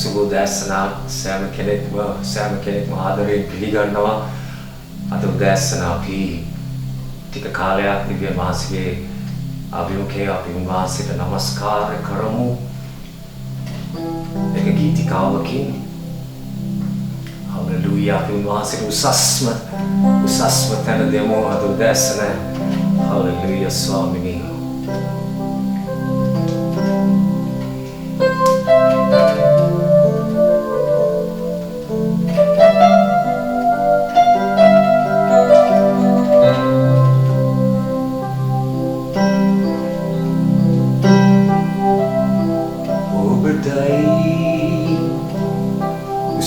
සුබෝදෑසනක් සෑම කෙනෙක්ම ආදරයෙන් පිළිගන්නවා. අද උදෑසන අපි ටික කාලයක් දිව්‍ය මාසිකේ අභිමුඛයේ අපි උන්වහන්සේට নমස්කාර කරමු. එක ගීතිකාවකින් හලෙලූයා අපි උන්වහන්සේට උසස්ම තැන දෙමු අද උදෑසන. හලෙලූයා ස්වාමිනී.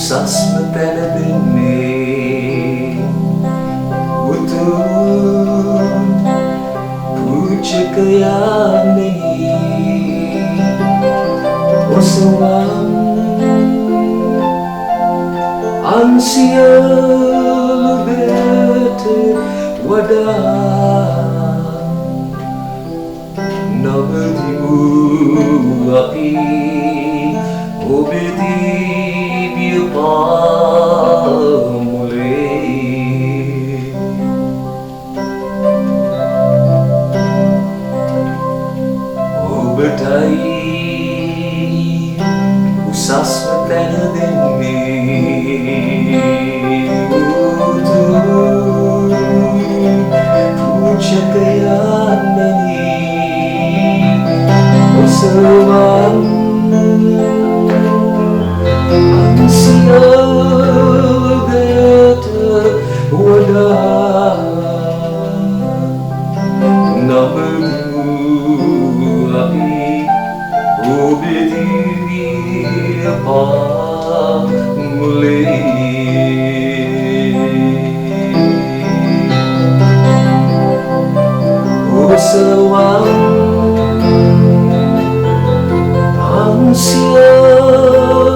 උසස්ම තැන දෙන්නේ උතුම් පූජකයානේ ඔසවන් අන්සියලුවට වඩා නවතිමු අපි ඔබේ දිව්‍ය පාමුලේ ඔබටයි උසස්ම තැන දෙන්නේ උතුම් පූජකයාණනි ඔසවන් අන්සියලුවට වඩා නවතිමු අපි ඔබේ දිව්‍ය පාමුලේ ඔසවන්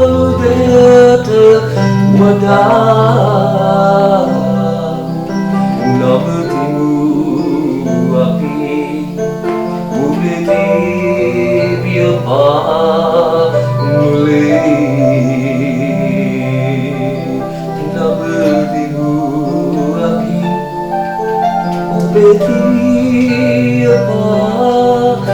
අන්සියලුවට වඩා නවතිමු අපි ඔබේ දිව්‍ය පාමුලේ නවතිමු අපි ඔබේ දිව්‍ය පාමුලේ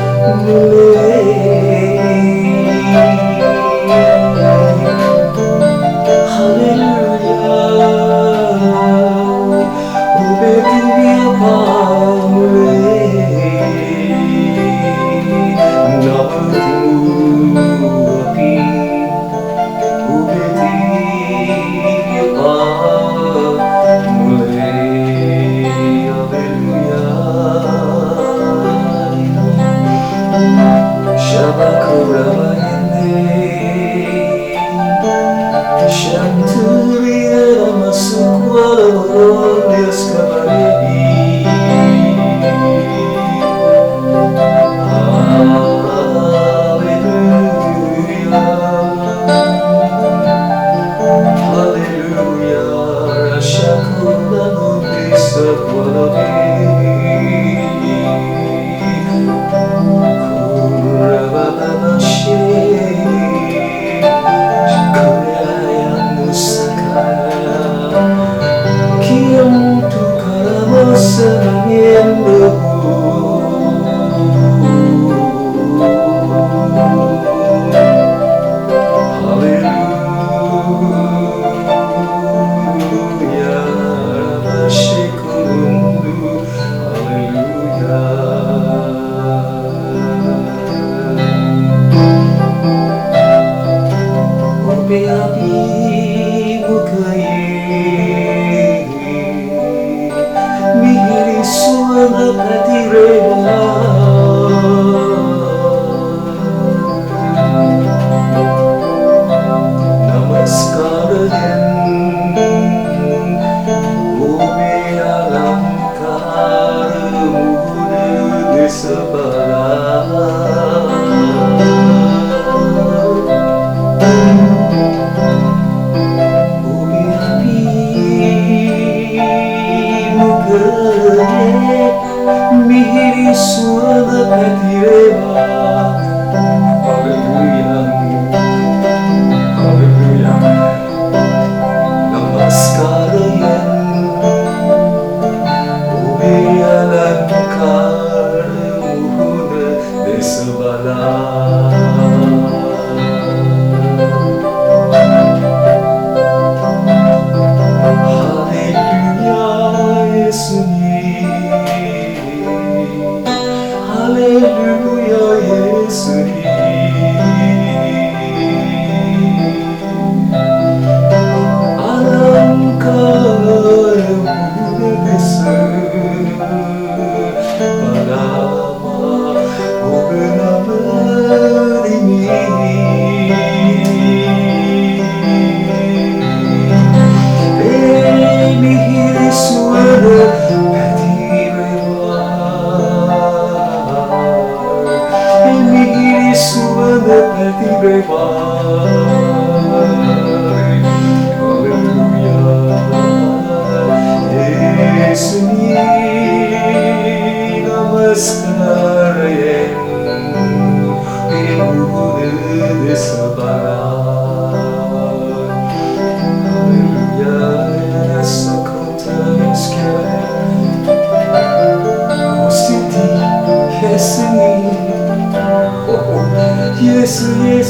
예수님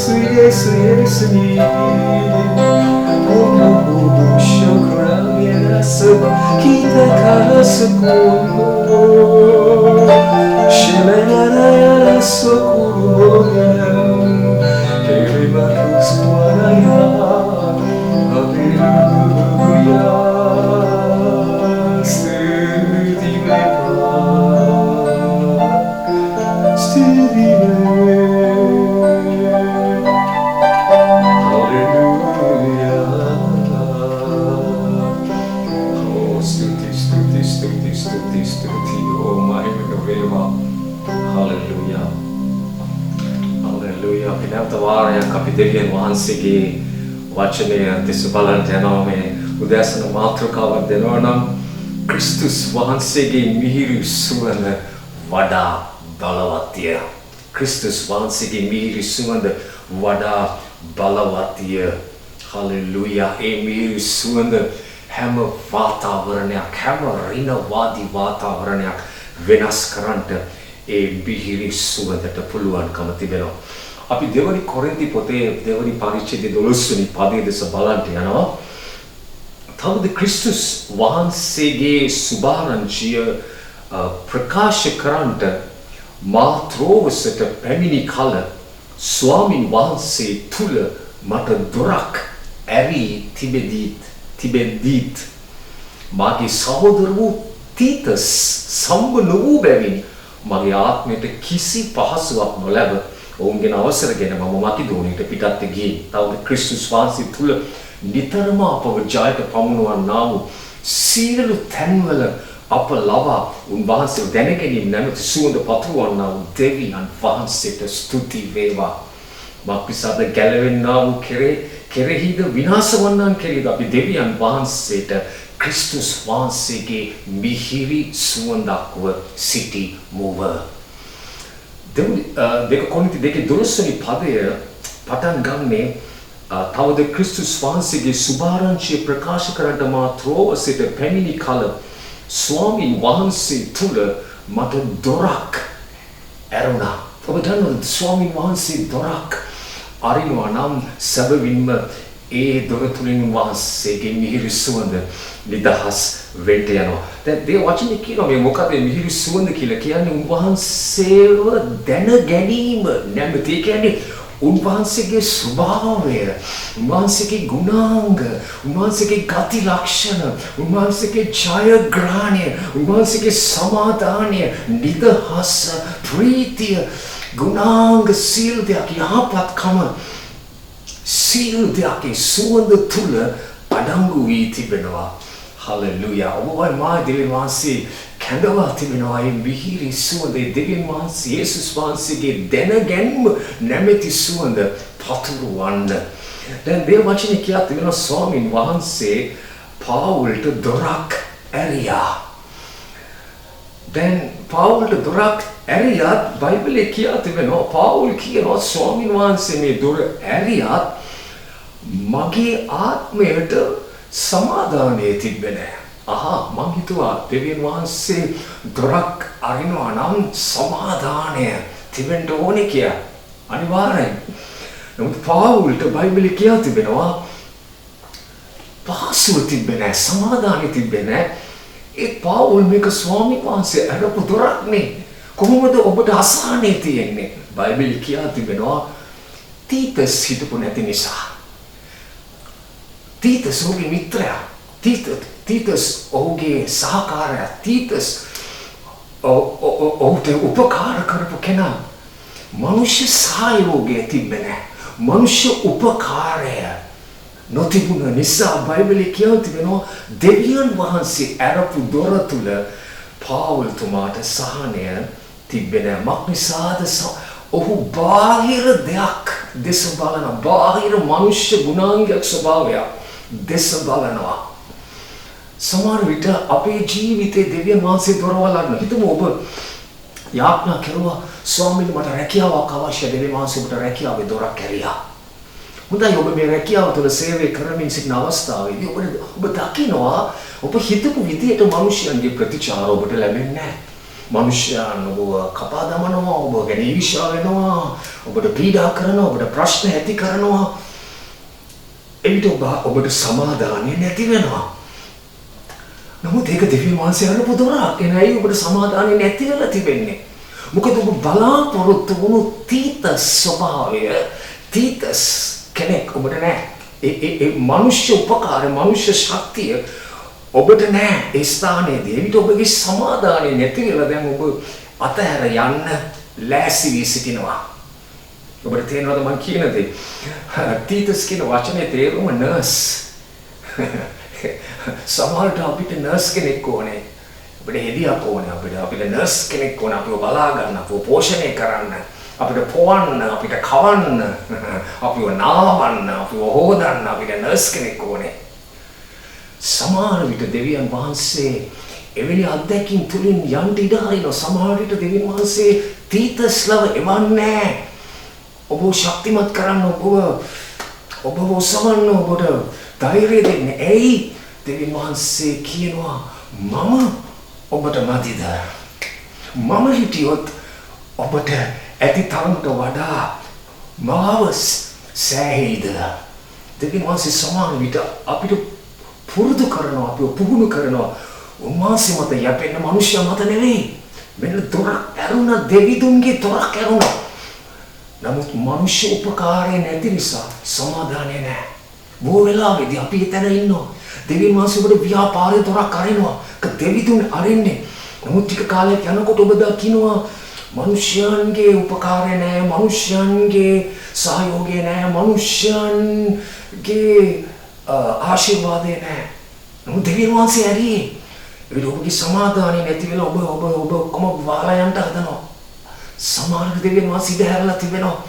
오오오 쇼크라미라서 기타카라서 쉐메나라야라서 구르모야 케리마쿠스와라야 할렐루야 스티디메 Pinavtavaraya Kapidevian Vahansige Vachane Tisubalan Janome Udasana Matrukava Denonam Christus Vahansige Mihiru Suvana Vada Balavatiya Christus Vahansige Mihiru Suvana Vada Balavatiya Hallelujah Mihiru Suvana Hamma Vatavaranyak Hamma Rina Vadi Vatavaranyak Venas Karanta Mihiru Suvana Puluan Kamatibeno අපි දෙවනි කොරින්ති පොතේ දෙවනි පරිච්ඡේදයේ 12 වෙනි පදයේ දෙස බලන්න යනවා. තවද ක්‍රිස්තුස් වහන්සේගේ සුභාරංචිය ප්‍රකාශ කරන්නට මාත්‍රෝවසට පැමිණි කල ස්වාමින් වහන්සේ තුල මට දොරක් ඇරී තිබෙදීත් මාගේ සහෝදර වූ තීතස් සම්බ නොවූ බැවින් මගේ ආත්මයට කිසි පහසුවක් නොලැබ ඔවුන්ගේ අවසරගෙන මම මකිදෝනියට පිටත් ගියේ. තවද ක්‍රිස්තුස් වහන්සේ තුල නිතරම අපව ජයට පමුණවන්නා වූ සියලු තැන්වල අප ලවා උන්වහන්සේ දැනගැනීම නැමැති සුවඳ පතුරවන්නා වූ දෙවියන් වහන්සේට ස්තුති වේවා. මක්නිසාද ගැලවෙන්නා වූ කෙරෙහිද විනාශ වන්නන් කෙරෙහිද අපි දෙවියන් වහන්සේට ක්‍රිස්තුස් වහන්සේගේ මිහිරි සුවඳක්ව සිටිමුව. දෙක කොරින්ති දෙකේ 12 වෙනි පදය පටන් ගන්නේ තවද ක්‍රිස්තුස් වහන්සේගේ සුභාරංචිය ප්‍රකාශ කරන්නට මා ත්‍රෝවසට පැමිණි කල ස්වාමින් වහන්සේ තුල මට දොරක් ඇරුණා. ඔබ දන්නවද ස්වාමින් වහන්සේ දොරක් අරිනවා නම් සැබවින්ම ඒ දොර තුලින් වහන්සේගේ මිහිරි සුවඳ නිදහස් වෙන්න යනවා. දැන් මේ වචනේ කියනවා මේ මොකද මිහිරි සුවඳ කියලා කියන්නේ උන්වහන්සේව දැන ගැනීම නැමැති කියන්නේ උන්වහන්සේගේ ස්වභාවය, උන්වහන්සේගේ ගුණාංග, උන්වහන්සේගේ ගති ලක්ෂණ, උන්වහන්සේගේ ජයග්‍රහණය, උන්වහන්සේගේ සමාදානය, නිදහස, ප්‍රීතිය, ගුණාංග සියලු දෙයක් යහපත්කම සියලු දෙයක්ගේ සුවඳ තුල අඩංගු වී තිබෙනවා. හලෙලූයා. ඔබයි මා දෙවියන් වහන්සේ කැඳවා තිබෙනවා මේ මිහිරි සුවඳ දෙවියන් වහන්සේ යේසුස් වහන්සේගේ දැනගැන්ම නැමැති සුවඳ පතුරවන්න. දැන් මේ වචනේ කියා තිබෙනවා ස්වාමින් වහන්සේ පාවුල්ට දොරක් ඇරියා. දැන් පාවුල්ට දොරක් ඇරියත් බයිබලයේ කියා තිබෙනවා පාවුල් කියනවා ස්වාමින් වහන්සේ මේ දොර ඇරියත් මගේ ආත්මයට සමාදානයේ තිබෙන්නේ. මං හිතුවා දෙවියන් වහන්සේ දොරක් අරිනවා නම් සමාදානය තිබෙන්න ඕනේ කියලා. අනිවාර්යයෙන්. නමුත් පාවුල්ට බයිබලයේ කියා තිබෙනවා පහසුව තිබෙන්නේ සමාදානය තිබෙන්නේ. ඒ පාවුල් මේක ස්වාමීන් වහන්සේ අරපු දොරක්නේ. කොහොමද ඔබට අසහනේ තියෙන්නේ? බයිබලයේ කියා තිබෙනවා තීතස් හිටපු නැති නිසා. තීතස් ඔහුගේ මිත්‍රයා. තීතස් ඔහුගේ සහකාරයා. තීතස් ඔහුට උපකාර කරපු කෙනා. මනුෂ්‍ය සහයෝගය තිබෙන්නේ. මනුෂ්‍ය උපකාරය නොතිබුණ නිසා බයිබලයේ කියලා තිබෙනවා දෙවියන් වහන්සේ අරපු දොර තුල පාවුල්තුමාට සහනය තිබෙන්නේ. මක්නිසාද ඔහු බාහිර දෙයක් දෙස බලන බාහිර මනුෂ්‍ය ගුණාංගයක් ස්වභාවයක් දෙස බලනවා. සමහර විට අපේ ජීවිතේ දෙවියන් වහන්සේ දොරවල් අරන හිතමු ඔබ යාඥා කරුවා ස්වාමීන් මට රැකියාවක් අවශ්‍යයි දෙවියන් වහන්සේ ඔබට රැකියාවේ දොරක් ඇරියා. හොඳයි ඔබ මේ රැකියාව තුළ සේවය කරමින් සිටින අවස්ථාවේදී ඔබ දකිනවා ඔබ හිතපු විදියට මිනිසයන්ගේ ප්‍රතිචාර ඔබට ලැබෙන්නේ නැහැ. මනුෂ්‍යයන් ඔබව කපා දමනවා, ඔබ ගැන ඊර්ෂ්‍යා වෙනවා, ඔබට පීඩා කරනවා, ඔබට ප්‍රශ්න ඇති කරනවා. එවිට ඔබට සමාදානය නැති වෙනවා. නමුත් ඒක දෙවියන් වහන්සේ අරපු දොරක්. එනයි ඔබට සමාදානය නැති වෙලා තිබෙන්නේ. මොකද ඔබ බලාපොරොත්තු වුණු තීතස් ස්වභාවය, තීතස් කෙනෙක් ඔබට නැහැ. ඒ මනුෂ්‍ය උපකාරය, මනුෂ්‍ය ශක්තිය ඔබට නැහැ ඒ ස්ථානයේදී. එවිට ඔබගේ සමාදානය නැති වෙලා දැන් ඔබ අතහැර යන්න ලෑස්ති වී සිටිනවා. ඔබට තේරෙනවද මම කියන දේ? තීතස් කියන වචනේ තේරුම නර්ස්. සමහරට අපිට නර්ස් කෙනෙක් ඕනේ. අපිට හෙදියක් ඕනේ. අපිට නර්ස් කෙනෙක් ඕනේ. අපිව බලා ගන්න, අපිව පෝෂණය කරන්න, අපිට පොවන්න, අපිට කවන්න, අපිව නාවන්න, අපිව හොදන්න අපිට නර්ස් කෙනෙක් ඕනේ. සමහර විට දෙවියන් වහන්සේ එවැනි අත්දැකීම් තුලින් යන්න ඉඩ හරිනවා. සමහර විට දෙවියන් වහන්සේ තීතස්ලව එවන්නේ ඔබ ශක්තිමත් කරන්න, ඔබ ඔසවන්න, ඔබට ධෛර්යය දෙන්න. ඇයි? දෙවියන් වහන්සේ කියනවා මම ඔබට මදිද? මම හිටියොත් ඔබට ඇති තරමට වඩා මාව සෑහෙයිද? දෙවියන් වහන්සේ සමහර විට අපිට පුරුදු කරනවා, අපිව පුහුණු කරනවා. උන්වහන්සේ මත යැපෙන්න, මනුෂ්‍ය මත නෙවෙයි. මෙන්න දොරක් ඇරුණා, දෙවිදුන්ගේ දොරක් ඇරුණා. නමුත් මනුෂ්‍ය උපකාරය නැති නිසා සමාදානය නැහැ. බොහෝ වෙලාවෙදී අපි එතන ඉන්නවා. දෙවියන් වහන්සේ ඔබට ව්‍යාපාරයේ දොරක් අරිනවා. දෙවිදුන් අරින්නේ. නමුත් ටික කාලයක් යනකොට ඔබ දකින්නවා මනුෂ්‍යයන්ගේ උපකාරය නැහැ, මනුෂ්‍යයන්ගේ සහයෝගය නැහැ, මනුෂ්‍යයන්ගේ ආශිර්වාදය නැහැ. නමුත් දෙවියන් වහන්සේ ඇරියේ. ඒක ඔබගේ සමාදානය නැති වෙලා ඔබ කොම වාලා යන්න හදනවා. සමහර දෙවියන් වහන්සේ ඉඳ හැරලා තිබෙනවා.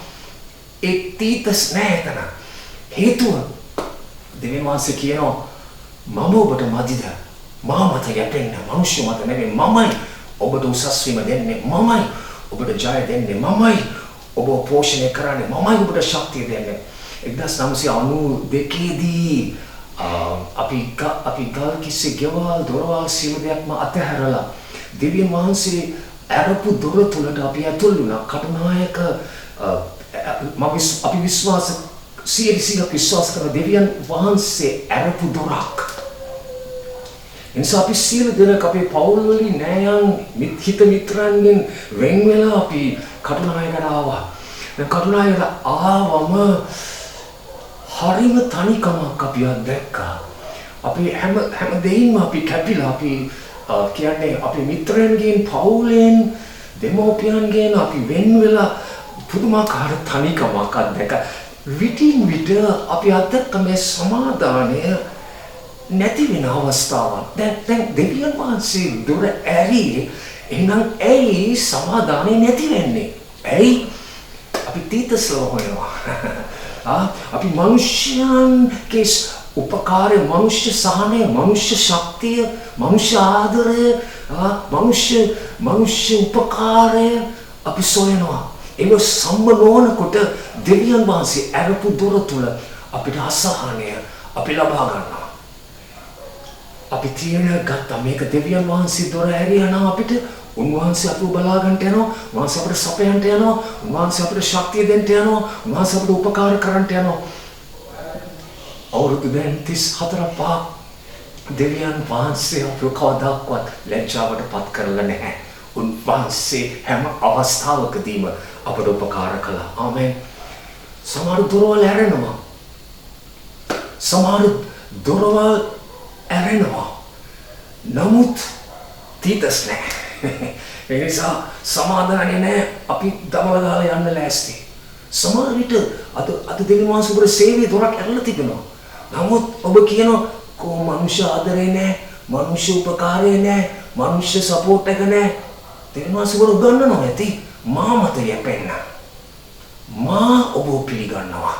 ඒ තීතස් නැහැ එතන. හේතුව දෙවියන් වහන්සේ කියනවා මම ඔබට මදිද? මා මත යැපෙන්න, මනුෂ්‍ය මත නෙවෙයි. මමයි ඔබට උසස් වීම දෙන්නේ. මමයි ඔබට ජය දෙන්නේ. මමයි ඔබ පෝෂණය කරන්නේ. මමයි ඔබට ශක්තිය දෙන්නේ. 1992 දී අපි ගල් කිසි ගෙවල් දොරවල් සියලු දෙයක්ම අතහැරලා දෙවියන් වහන්සේ අරපු දොර තුලට අපි ඇතුල් වුණා. කටුනායක අපි විශ්වාස 100% විශ්වාස කරන දෙවියන් වහන්සේ අරපු දොරක්. එනිසා අපි සියලු දෙනෙක් අපේ පවුල් වලින් නෑයන් හිත මිත්‍රයන්ගෙන් වෙන් වෙලා අපි කටුනායකට ආවා. දැන් කටුනායකට ආවම හරිම තනිකමක් අපි අත්දැක්කා. අපි හැම දෙයින්ම අපි කැපිලා අපි කියන්නේ අපි මිත්‍රයන්ගෙන්, පවුලෙන්, දෙමෝපියන්ගෙන් අපි වෙන් වෙලා පුදුමාකාර තනිකමක් අත්දැක්කා. විටින් විට අපි අත්දැක්ක මේ සමාදානය නැති වෙන අවස්ථාවක්. දැන් දෙවියන් වහන්සේ දොර ඇරියේ. එහෙනම් ඇයි සමාදානය නැති වෙන්නේ? ඇයි? අපි තීතස්ලව හොයනවා. අපි මනුෂ්‍යයන්ගේ උපකාරය, මනුෂ්‍ය සහනය, මනුෂ්‍ය ශක්තිය, මනුෂ්‍ය ආදරය, මනුෂ්‍ය උපකාරය අපි සොයනවා. ඒක සම්බ නොවනකොට දෙවියන් වහන්සේ අරපු දොර තුල අපිට අසහනය අපි ලබා ගන්නවා. අපි තීරණය ගත්තා මේක දෙවියන් වහන්සේ දොර ඇරියා නම් අපිට උන්වහන්සේ අපිව බලා ගන්නට යනවා, උන්වහන්සේ අපිට සපයන්නට යනවා, උන්වහන්සේ අපිට ශක්තිය දෙන්න යනවා, උන්වහන්සේ අපිට උපකාර කරන්නට යනවා. අවුරුදු 34 දෙවියන් වහන්සේ අපිව කවදාවත් ලැජ්ජාවට පත් කරලා නැහැ. උන්වහන්සේ හැම අවස්ථාවකදීම අපට උපකාර කළා. ආමෙන්. සමහර දොරවල් ඇරෙනවා. සමහර දොරවල් ඇරෙනවා. නමුත් තීතස් නැහැ. ඒ නිසා සමාදානය නැහැ. අපි දමල දාලා යන්න ලෑස්ති. සමහර විට අද දෙවියන් වහන්සේ ඔබට සේවයේ දොරක් ඇරලා තිබෙනවා. නමුත් ඔබ කියනවා කො මනුෂ්‍ය ආදරේ නැහැ, මනුෂ්‍ය උපකාරය නැහැ, මනුෂ්‍ය සපෝට් එක නැහැ. දෙවියන් වහන්සේ ඔබට උගන්වනවා ඇති මා මත යැපෙන්න. මා ඔබ පිළිගන්නවා.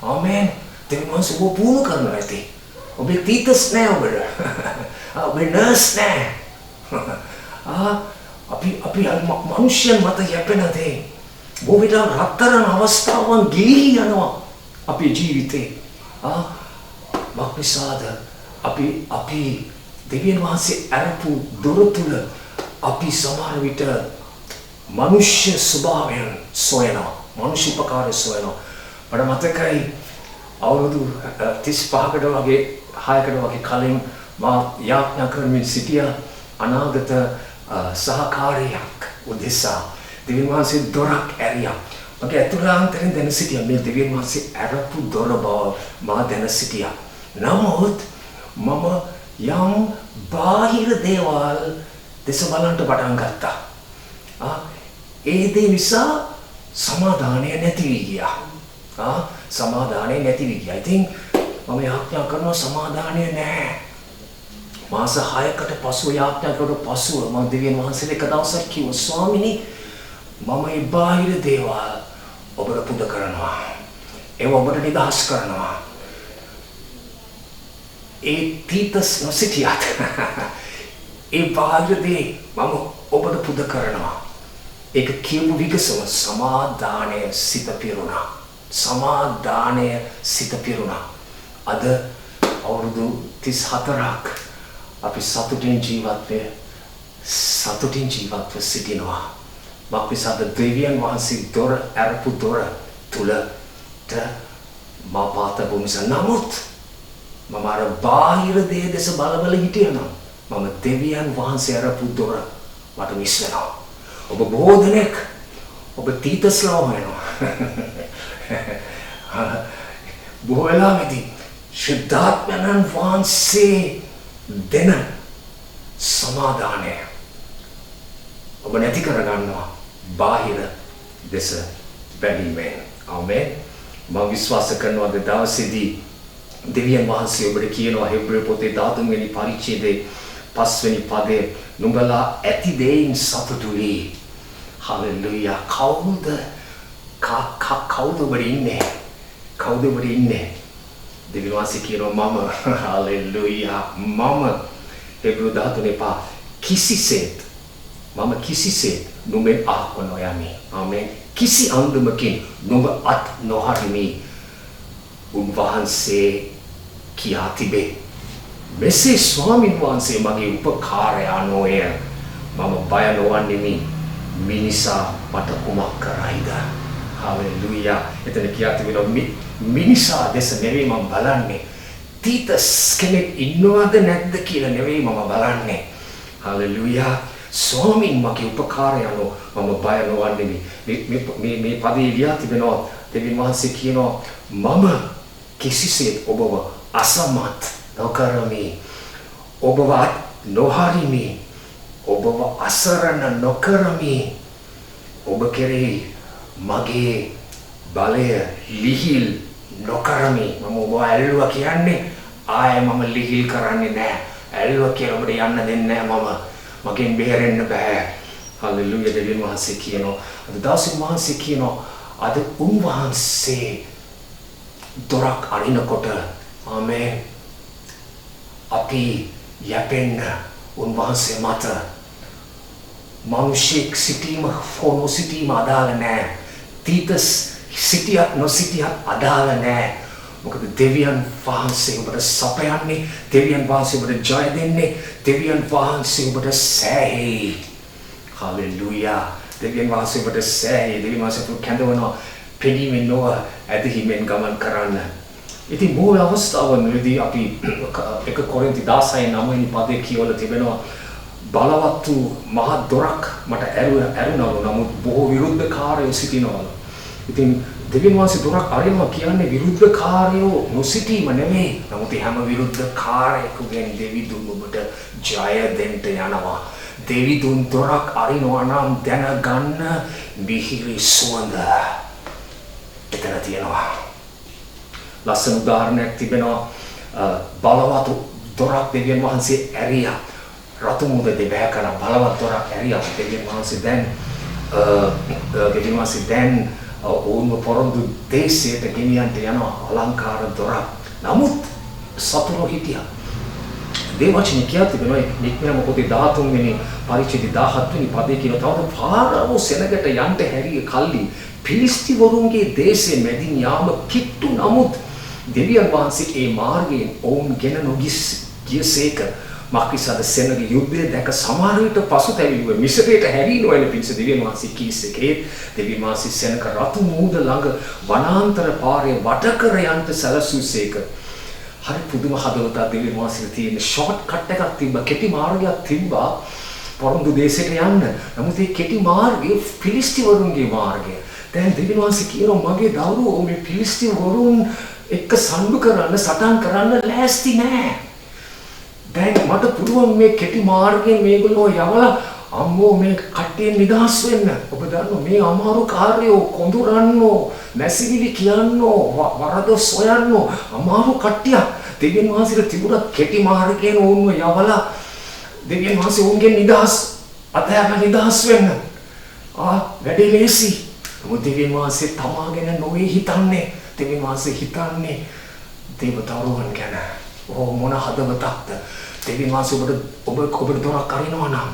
ආමෙන්. දෙවියන් වහන්සේ ඔබ පුහුණු කරනවා ඇති. ඔබේ තීතස් නැහැ ඔබට. ඔබේ නර්ස් නැහැ. අපි මනුෂ්‍යයන් මත යැපෙන දේ බොහෝ විට රත්තරන් අවස්ථාවන් ගිලී යනවා අපේ ජීවිතේ. මක්නිසාද අපි දෙවියන් වහන්සේ අරපු දොර තුල අපි සමහර විට මනුෂ්‍ය ස්වභාවයන් සොයනවා. මනුෂ්‍ය උපකාරය සොයනවා. මට මතකයි අවුරුදු 35කට වගේ 6කට වගේ කලින් මා යාඥා කරමින් සිටියා අනාගත සහකාරියක් උදෙසා දෙවියන් වහන්සේ දොරක් ඇරියා. මගේ අතුලාන්තරෙන් දැන සිටියා මේ දෙවියන් වහන්සේ අරපු දොර බව මා දැන සිටියා. නමුත් මම යම් බාහිර දේවල් දෙස බලන්න පටන් ගත්තා. ඒ දේ නිසා සමාදානය නැති වී ගියා. සමාදානය නැති වී ගියා. ඉතින් මම යාඥා කරනවා සමාදානය නැහැ. මාස 6කට පසුව යාඥා කරලා පසුව මම දෙවියන් වහන්සේට එක දවසක් කිව්වා ස්වාමිනී මම මේ බාහිර දේවල් ඔබට පුද කරනවා. ඒව ඔබට නිදහස් කරනවා. ඒ තීතස් නොසිටියත් ඒ බාහිර දේ මම ඔබට පුද කරනවා. ඒක කියපු විගසම සමාදානය සිත පිරුණා. සමාදානය සිත පිරුණා. අද අවුරුදු 34ක් අපි සතුටින් ජීවත්ව සිටිනවා. මක්නිසාද දෙවියන් වහන්සේ දොර ඇරපු දොර තුලට මා පාතපු නිසා. නමුත් මම අර බාහිර දේ දෙස බල හිටියනම් මම දෙවියන් වහන්සේ අරපු දොර මට මිස් වෙනවා. ඔබ බොහෝ දෙනෙක් ඔබ තීතස්ලා වෙනවා. බොහෝ වෙලාවෙදී ශුද්ධාත්මයන් වහන්සේ දෙන සමාදානය ඔබ නැති කරගන්නවා බාහිර දෙස බැලීමෙන්. ආමේන්. මම විශ්වාස කරනවා අද දවසේදී දෙවියන් වහන්සේ ඔබට කියනවා හෙබ්‍රේ පොතේ 13 වෙනි පරිච්ඡේදයේ 5 වෙනි පදයේ නුඹලා ඇති දෙයින් සතුටු වී. හලෙලූයා. කවුද ඔබට ඉන්නේ? කවුද ඔබට ඉන්නේ? දෙවියන් වහන්සේ කියනවා මම. හලෙලූයා. මම හෙබ්‍රේ 13 කිසිසේත් නුඹෙන් අහක නොයමි. ආමේන්. කිසි අන්දමකින් නුඹ අත් නොහරිමි. උන්වහන්සේ කියා තිබේ. මෙසේ ස්වාමීන් වහන්සේ මගේ උපකාරය අනෝය. මම බය නොවන්නෙමි. මිනිසා මට කුමක් කරයිද? හලෙලූයා. එතන කියා තිබෙනවා මිනිසා දෙස නෙවෙයි මම බලන්නේ. තීතස් කෙනෙක් ඉන්නවද නැද්ද කියලා නෙවෙයි මම බලන්නේ. හලෙලූයා. ස්වාමීන් මගේ උපකාරය අනෝ මම බය නොවන්නෙමි. මේ පදේ ලියා තිබෙනවා දෙවියන් වහන්සේ කියනවා මම කිසිසේත් ඔබව අසමත් නොකරමි. ඔබව නොහරිමි. ඔබව අසරණ නොකරමි. ඔබ කෙරෙහි මගේ බලය ලිහිල් නොකරමි. මම ඔබ ඇල්ලුවා කියන්නේ ආයෙ මම ලිහිල් කරන්නේ නැහැ. ඇල්ලුවා කියලා ඔබට යන්න දෙන්නේ නැහැ. මගෙන් බේරෙන්න බෑ. හලෙලූයා. දෙවියන් වහන්සේ කියනවා අද දවසේ වහන්සේ කියනවා අද උන්වහන්සේ දොරක් අරිනකොට ආමේන් අපි යැපෙන්න උන්වහන්සේ මත මිනිසෙක් සිටීම හෝ නොසිටීම අදාළ නැහැ. තීතස් සිටියත් නොසිටියත් අදාළ නැහැ. මොකද දෙවියන් වහන්සේ ඔබට සපයන්නේ. දෙවියන් වහන්සේ ඔබට ජය දෙන්නේ. දෙවියන් වහන්සේ ඔබට සෑහේ. හලෙලූයා. දෙවියන් වහන්සේ ඔබට සෑහේ. දෙවියන් වහන්සේ ඔබට කැඳවනවා පෙනීමෙන් නොව ඇදහිමෙන් ගමන් කරන්න. ඉතින් බොහෝ අවස්ථාවලදී අපි 1 කොරින්ති 16:9 වෙනි පදේ කියවලා තිබෙනවා බලවත් වූ මහ දොරක් මට ඇරුණා නමුත් බොහෝ විරුද්ධකාරයෝ සිටිනවා. ඉතින් දෙවියන් වහන්සේ දොරක් අරිනවා කියන්නේ විරුද්ධකාරයෝ නොසිටීම නෙමෙයි. නමුත් හැම විරුද්ධකාරයෙකුගෙන් දෙවිදුන් ඔබට ජය දෙන්න යනවා. දෙවිදුන් දොරක් අරිනවා නම් දැනගන්න මිහිරි සුවඳ එතන තියෙනවා. ලස්සන උදාහරණයක් තිබෙනවා. බලවත් දොරක් දෙවියන් වහන්සේ ඇරියා. රතු මුද දෙබෑ කරන බලවත් දොරක් ඇරියා. දෙවියන් වහන්සේ දැන් ඔවුන්ව පොරොන්දු දේශයට ගෙනියන්න යනවා අලංකාර දොරක්. නමුත් සතුරෝ හිටියා. දේවචන කියා තිබෙනවා නික්මයම පොතේ 13 වෙනි පරිච්ඡේදය 17 වෙනි පදේ කියන තවද පාරාවෝ සෙනගට යන්න හැරිය කල්ලි පිලිස්තිවරුන්ගේ දේශේ මැදින් යාම කිට්ටු. නමුත් දෙවියන් වහන්සේ ඒ මාර්ගයෙන් ඔවුන් ගෙන නොගියසේක මක්විසාද සෙනගේ යුද්ධය දැක සමහර විට පසුතැවිලි මිසරයට හැරිනු වෙන පිණිස දෙවියන් වහන්සේ කීස් එකේ දෙවියන් වහන්සේ සෙනක රතු මූද ළඟ වනාන්තර පාරේ වට කර යන්ට සැලසුසේක. හරි පුදුම හදවතක් දෙවියන් වහන්සේ තියෙන ෂෝට් කට් එකක් තිබ්බා, කෙටි මාර්ගයක් තිබ්බා පොරොන්දු දේශයට යන්න. නමුත් මේ කෙටි මාර්ගය ෆිලිස්තිවරුන්ගේ මාර්ගය. දැන් දෙවියන් වහන්සේ කියනවා මගේ දරුවෝ මේ ෆිලිස්තිවරුන් එක්ක සම්බු කරන්න සටන් කරන්න ලෑස්ති නෑ. දැන් මට පුළුවන් මේ කෙටි මාර්ගයෙන් මේගොල්ලෝ යවලා අම්මෝ මේ කට්ටිය නිදහස් වෙන්න. ඔබ දන්නවා මේ අමාරු කාර්යෝ කොඳුරන්නෝ, මැසිවිලි කියන්නෝ, වරද සොයන්නෝ අමාරු කට්ටිය. දෙවියන් වහන්සේට තිබුණා කෙටි මාර්ගයෙන් ඕන්ව යවලා දෙවියන් වහන්සේ ඕන්ගෙන් නිදහස් අතහැරලා නිදහස් වෙන්න. වැඩේ ලේසි. මොකද දෙවියන් වහන්සේ තමාගෙන නොවේ හිතන්නේ. දෙවියන් වහන්සේ හිතන්නේ දේවදරුවන් ගැන. මොන හදවතක්ද. දෙවියන් වහන්සේ ඔබට දොරක් අරිනවා නම්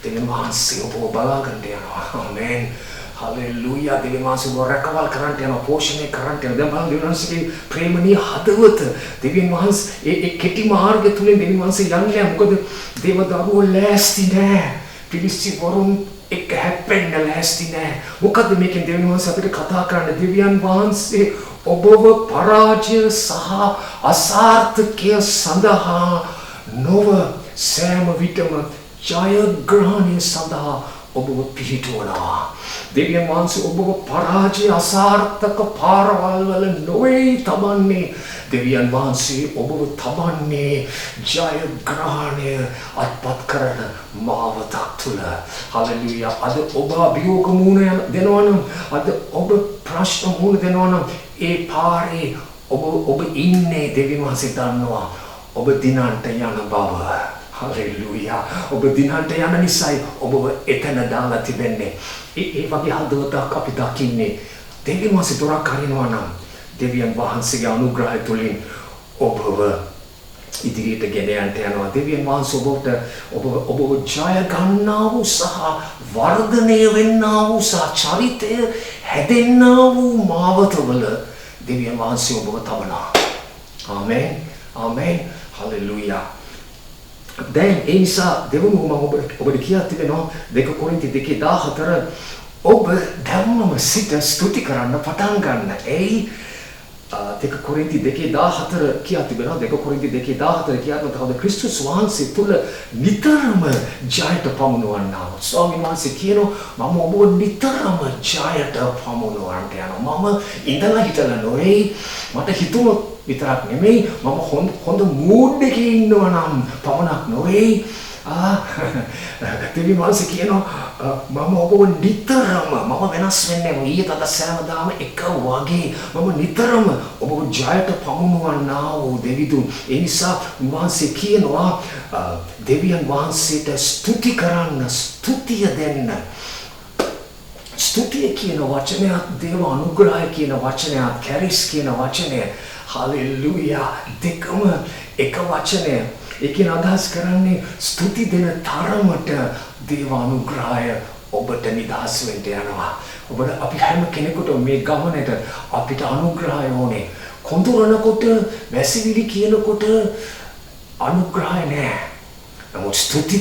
දෙවියන් වහන්සේ ඔබව බලාගන්න යනවා. ආමේන්. හලෙලූයා. දෙවියන් වහන්සේ ඔබව රැකවල් කරන්න යනවා, පෝෂණය කරන්න යනවා. දැන් බලන්න දෙවියන් වහන්සේගේ ප්‍රේමණීය හදවත. දෙවියන් වහන්සේ ඒ කෙටි මාර්ගය තුලින් දෙවියන් වහන්සේ යන්නේ. මොකද දේවදරුවෝ ලෑස්ති නෑ. පිලිස්තිවරුන් එක්ක හැප්පෙන්න ලෑස්ති නෑ. මොකද මේකෙන් දෙවියන් වහන්සේ අපිට කතා කරන්න දෙවියන් වහන්සේ ඔබව පරාජය සහ අසාර්ථකය සඳහා නොව සෑම විටම ජයග්‍රහණය සඳහා ඔබව පිහිටුවනවා. දෙවියන් වහන්සේ ඔබව පරාජය අසාර්ථක පාරවල් වල නොවේ තබන්නේ. දෙවියන් වහන්සේ ඔබව තබන්නේ ජයග්‍රහණය අත්පත් කරන මාවතක් තුළ. හලෙලූයා. අද ඔබ අභියෝග මුහුණ දෙනවා නම්, අද ඔබ ප්‍රශ්න මුහුණ දෙනවා නම්, ඒ පාරේ ඔබ ඉන්නේ දෙවියන් වහන්සේ දන්නවා ඔබ දිනන්ට යන බව. හලෙලූයා. ඔබ දිනන්ට යන නිසායි ඔබව එතන දාලා තිබෙන්නේ. ඒ වගේ හදවතක් අපි දකින්නේ. දෙවියන් වහන්සේ දොරක් අරිනවා නම් දෙවියන් වහන්සේගේ අනුග්‍රහය තුලින් ඔබව ඉදිරියට ගෙන යන්න යනවා. දෙවියන් වහන්සේ ඔබව ජය ගන්නා වූ සහ වර්ධනය වෙන්නා වූ සහ චරිතය හැදෙන්නා වූ මාවතවල දෙවියන් වහන්සේ ඔබව තබනවා. ආමේන්. ආමේන්. හලෙලූයා. දැන් ඒ නිසා දෙවනුව මම ඔබට කියා තිබෙනවා 2 කොරින්ති 2:14 ඔබ ධර්මම සිත ස්තුති කරන්න පටන් ගන්න. එයි 2 කොරින්ති 2:14 කියා තිබෙනවා. 2 කොරින්ති 2:14 කියනවා තවද ක්‍රිස්තුස් වහන්සේ තුල නිතරම ජයට පමුණවන්නා. ස්වාමීන් වහන්සේ කියනවා මම ඔබව නිතරම ජයට පමුණවන්නට යනවා. මම ඉඳලා හිටලා නොවේ. මට හිතුණොත් විතරක් නෙමෙයි මම හොඳ මූඩ් එකේ ඉන්නවා නම් පමණක් නොවේ. දෙවියන් වහන්සේ කියනවා මම ඔබව නිතරම මම වෙනස් වෙන්නේ නැහැ. ඊයේ තද සෑමදාම එක වගේ මම නිතරම ඔබව ජයට පමුණවන්නා වූ දෙවිදුන්. ඒ නිසා වහන්සේ කියනවා දෙවියන් වහන්සේට ස්තුති කරන්න, ස්තුතිය දෙන්න. ස්තුතිය කියන වචනයත් දේව අනුග්‍රහය කියන වචනයත් කැරිස් කියන වචනය හලෙලූයා දෙකම එක වචනය. ඒකෙන් අදහස් කරන්නේ ස්තුති දෙන තරමට දේව අනුග්‍රහය ඔබට නිදහස් වෙන්න යනවා. ඔබට අපි හැම කෙනෙකුට මේ ගමනට අපිට අනුග්‍රහය ඕනේ. කොඳුරනකොට, වැසිවිලි කියනකොට අනුග්‍රහය නෑ. නමුත් ස්තුති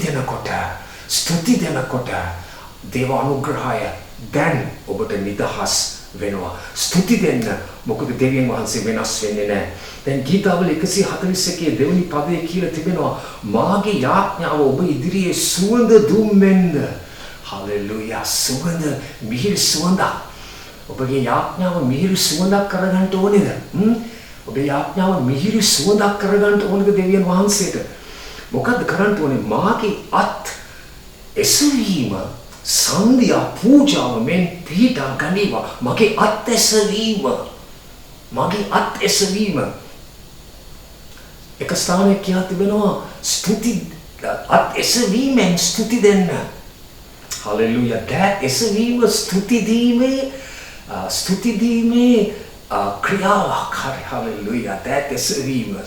දෙනකොට දේව අනුග්‍රහය දැන් ඔබට නිදහස් වෙනවා. ස්තුති දෙන්න. මොකද දෙවියන් වහන්සේ වෙනස් වෙන්නේ නැහැ. දැන් ගීතාවල 141 දෙවෙනි පදයේ කියලා තිබෙනවා මාගේ යාඥාව ඔබ ඉදිරියේ සුවඳ දුම්ෙන්ද. හලෙලූයා. සුවඳ මිහිරි සුවඳක්. ඔබගේ යාඥාව මිහිරි සුවඳක් කරගන්න ඕනේද? ඔබේ යාඥාව මිහිරි සුවඳක් කරගන්න ඕනේද දෙවියන් වහන්සේට? මොකද්ද කරන්න ඕනේ? මාගේ අත් එසවීම සන්ධ්‍යා පූජාව මෙන් පිහිටා ගනිවා. මගේ අත් එසවීම එක ස්ථානයක් කියා තිබෙනවා ස්තුති අත් එසවීමෙන් ස්තුති දෙන්න. හලෙලූයා. දෑ එසවීම ස්තුති දීමේ ක්‍රියාවක්. හලෙලූයා. දෑ එසවීම